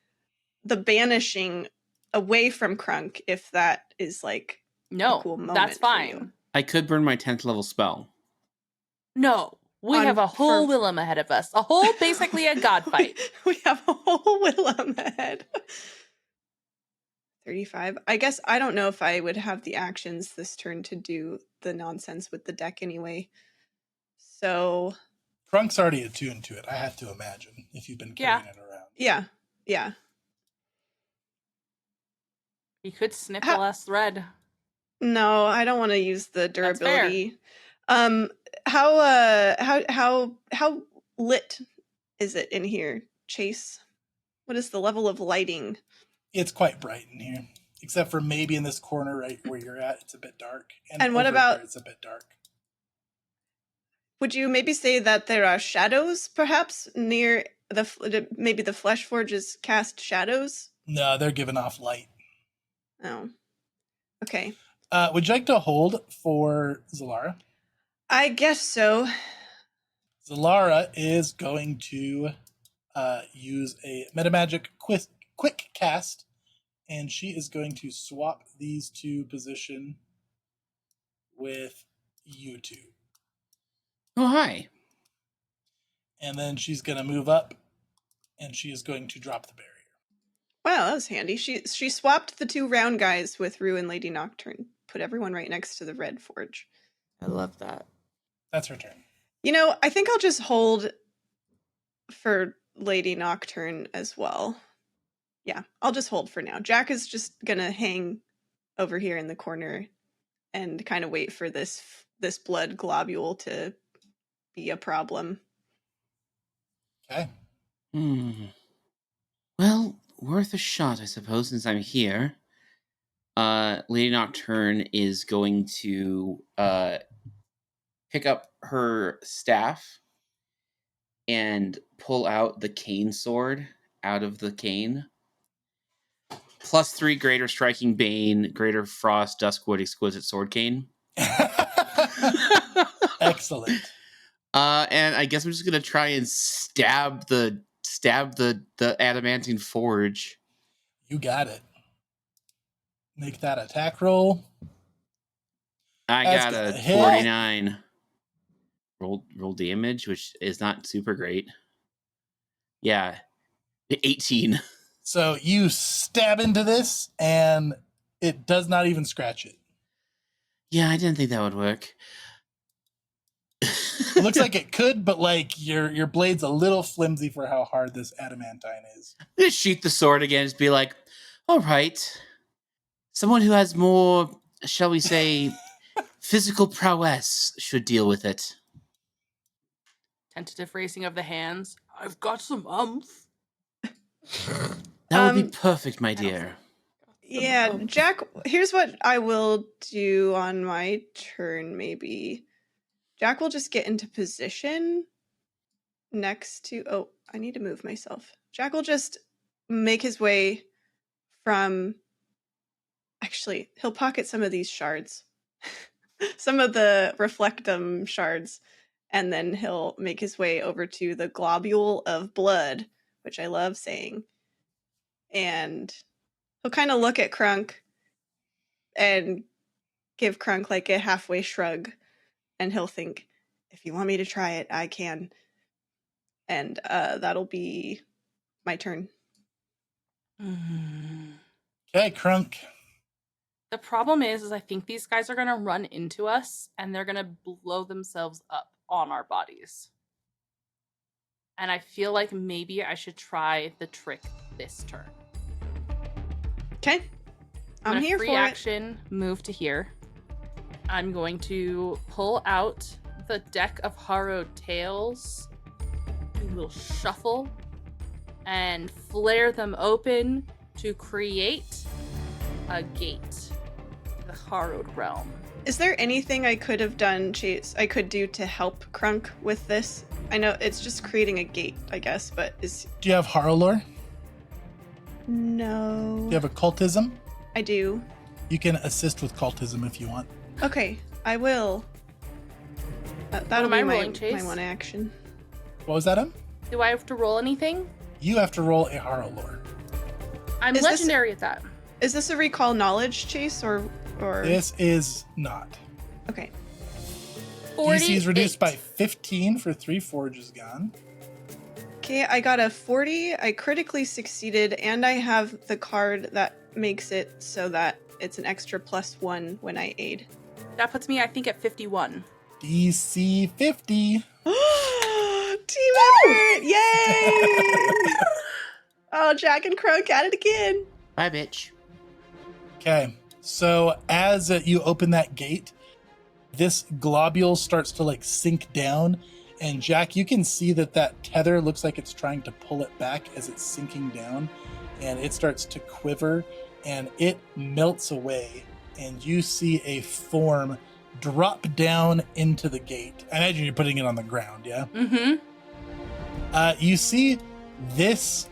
the banishing away from Krunk if that is like No, a cool moment that's for you. fine. I could burn my 10th level spell. No, we have a whole Willem ahead of us. A whole, basically a god fight. We have a whole Willem ahead. 35. I guess I don't know if I would have the actions this turn to do the nonsense with the deck anyway. So Krunk's already attuned to it, I have to imagine, if you've been carrying it around. yeah. He could snip the last thread. No, I don't want to use the durability. That's How lit is it in here, Chase? What is the level of lighting? It's quite bright in here, except for maybe in this corner right where you're at, it's a bit dark. And what over about- here, it's a bit dark. Would you maybe say that there are shadows, perhaps, near maybe the Flesh Forge's cast shadows? No, they're giving off light. Oh. Okay. Would you like to hold for Zalara? I guess so. Zalara is going to use a metamagic quick cast, and she is going to swap these 2 position with you 2. Oh, hi. And then she's going to move up, and she is going to drop the barrier. Wow, that was handy. She swapped the 2 round guys with Rue and Lady Nocturne. Put everyone right next to the Red Forge. I love that. That's her turn. You know, I think I'll just hold for Lady Nocturne as well. Yeah, I'll just hold for now. Jack is just gonna hang over here in the corner and kind of wait for this blood globule to be a problem. Okay. Well, worth a shot, I suppose, since I'm here. Lady Nocturne is going to pick up her staff and pull out the cane sword out of the cane. +3 greater striking bane, greater frost, duskwood, exquisite sword cane. Excellent. And I guess I'm just gonna try and stab the adamantine forge. You got it. Make that attack roll. I That's got a gonna hit. 49. Roll damage, which is not super great. Yeah, 18. So you stab into this, and it does not even scratch it. Yeah, I didn't think that would work. It looks like it could, but like your blade's a little flimsy for how hard this adamantine is. I'm gonna shoot the sword again. Just be like, all right, someone who has more, shall we say, physical prowess should deal with it. Tentative raising of the hands. I've got some umph. That would be perfect, my dear. Yeah, Jack, here's what I will do on my turn, maybe. Jack will just get into position next to... Oh, I need to move myself. Jack will just make his way from... Actually, he'll pocket some of these shards. Some of the reflectum shards. And then he'll make his way over to the globule of blood, which I love saying. And he'll kind of look at Krunk and give Krunk like a halfway shrug. And he'll think, if you want me to try it, I can. And that'll be my turn. Okay, Krunk. The problem is I think these guys are going to run into us and they're going to blow themselves up on our bodies. And I feel like maybe I should try the trick this turn. Okay. I'm here for it. Free action, move to here. I'm going to pull out the deck of Harrowed Tales, do a little shuffle, and flare them open to create a gate. The Harrowed Realm. Is there anything I could have done, Chase, I could do to help Krunk with this? I know it's just creating a gate, I guess, but is... Do you have Horror Lore? No. Do you have occultism? I do. You can assist with cultism if you want. Okay, I will. That'll am I be rolling, Chase? my one action. What was that, Em? Do I have to roll anything? You have to roll a Horror Lore. I'm Is legendary at that. Is this a recall knowledge, Chase, or... This is not. Okay. DC is reduced by 15 for 3 forges gone. Okay, I got a 40. I critically succeeded, and I have the card that makes it so that it's an extra +1 when I aid. That puts me, I think, at 51. DC 50. Team effort! Yay! Oh, Jack and Krunk at it again. Bye, bitch. Okay, so as you open that gate, this globule starts to like sink down, and Jack, you can see that tether looks like it's trying to pull it back as it's sinking down, and it starts to quiver, and it melts away, and you see a form drop down into the gate. I imagine you're putting it on the ground, yeah? Mm-hmm. You see this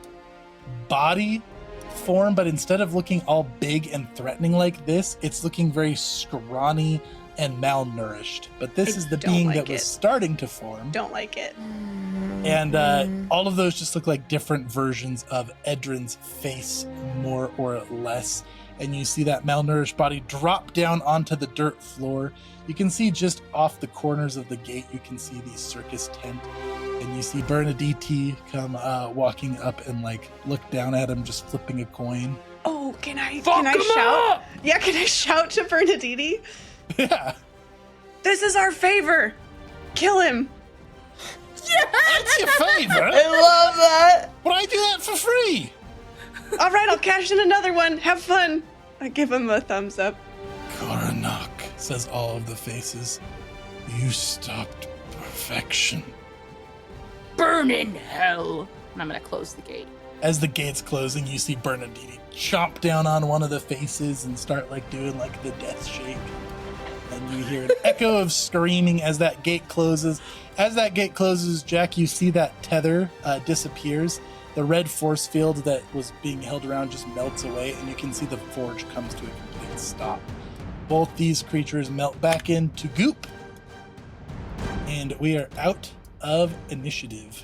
body form, but instead of looking all big and threatening like this, it's looking very scrawny and malnourished. But this is the being that was starting to form. Don't like it. And all of those just look like different versions of Edran's face, more or less. And you see that malnourished body drop down onto the dirt floor. You can see just off the corners of the gate, you can see the circus tent. And you see Bernadette come walking up and like look down at him, just flipping a coin. Oh, can I shout? Up! Yeah, can I shout to Bernadette? Yeah. This is our favor. Kill him. Yeah, that's your favor. I love that. But I do that for free. All right, I'll cash in another one. Have fun. I give him a thumbs up. Koranak, says all of the faces. You stopped perfection. Burn in hell. And I'm going to close the gate. As the gate's closing, you see Bernadini chomp down on one of the faces and start like doing like the death shake. And you hear an echo of screaming as that gate closes. As that gate closes, Jack, you see that tether disappears. The red force field that was being held around just melts away, and you can see the forge comes to a complete stop. Both these creatures melt back into goop, and we are out of initiative.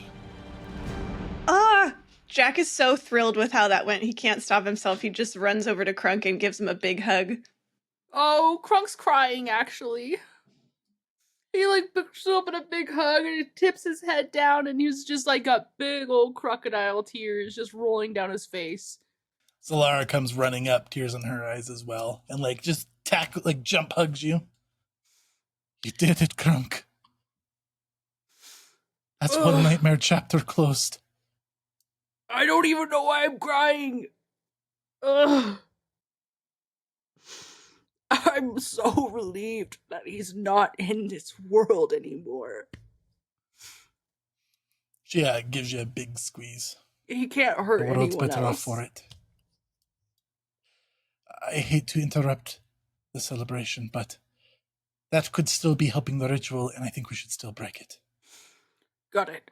Jack is so thrilled with how that went. He can't stop himself. He just runs over to Krunk and gives him a big hug. Oh, Krunk's crying, actually. He, like, picks up in a big hug and he tips his head down and he's just, like, got big old crocodile tears just rolling down his face. Solara comes running up, tears in her eyes as well, and, like, just jump hugs you. You did it, Krunk. That's one nightmare chapter closed. I don't even know why I'm crying. Ugh. I'm so relieved that he's not in this world anymore. She gives you a big squeeze. He can't hurt The world's anyone better off else. for it. I hate to interrupt the celebration, but that could still be helping the ritual, and I think we should still break it. Got it.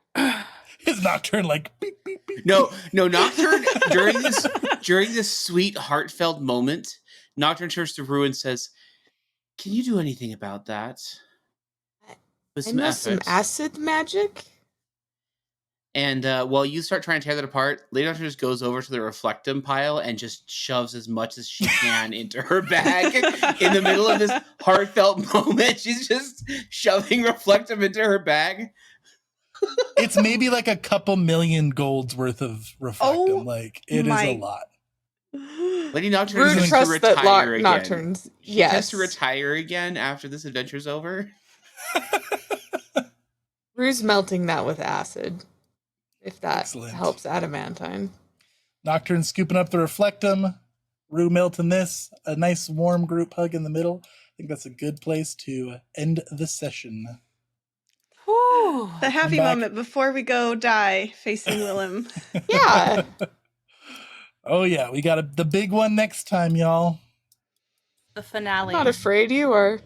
His Nocturne like beep beep beep. No, Nocturne during this sweet, heartfelt moment, Nocturne turns to Rue and says, "Can you do anything about that?" With I some know effort. some acid magic. And while you start trying to tear that apart, Lady Nocturne just goes over to the reflectum pile and just shoves as much as she can into her bag. In the middle of this heartfelt moment, she's just shoving reflectum into her bag. It's maybe like a couple million golds worth of reflectum. It is a lot. Lady Nocturne Rude tends to trust that retire again. Nocturnes. She tends Yes. to retire again after this adventure's over. Rue's melting that with acid. If that Excellent. helps adamantine. Nocturne scooping up the reflectum. Rue melting this. A nice warm group hug in the middle. I think that's a good place to end the session. Whew. The happy back. moment before we go die facing Willem. Yeah. Oh yeah, we got the big one next time, y'all. The finale. I'm not afraid you are.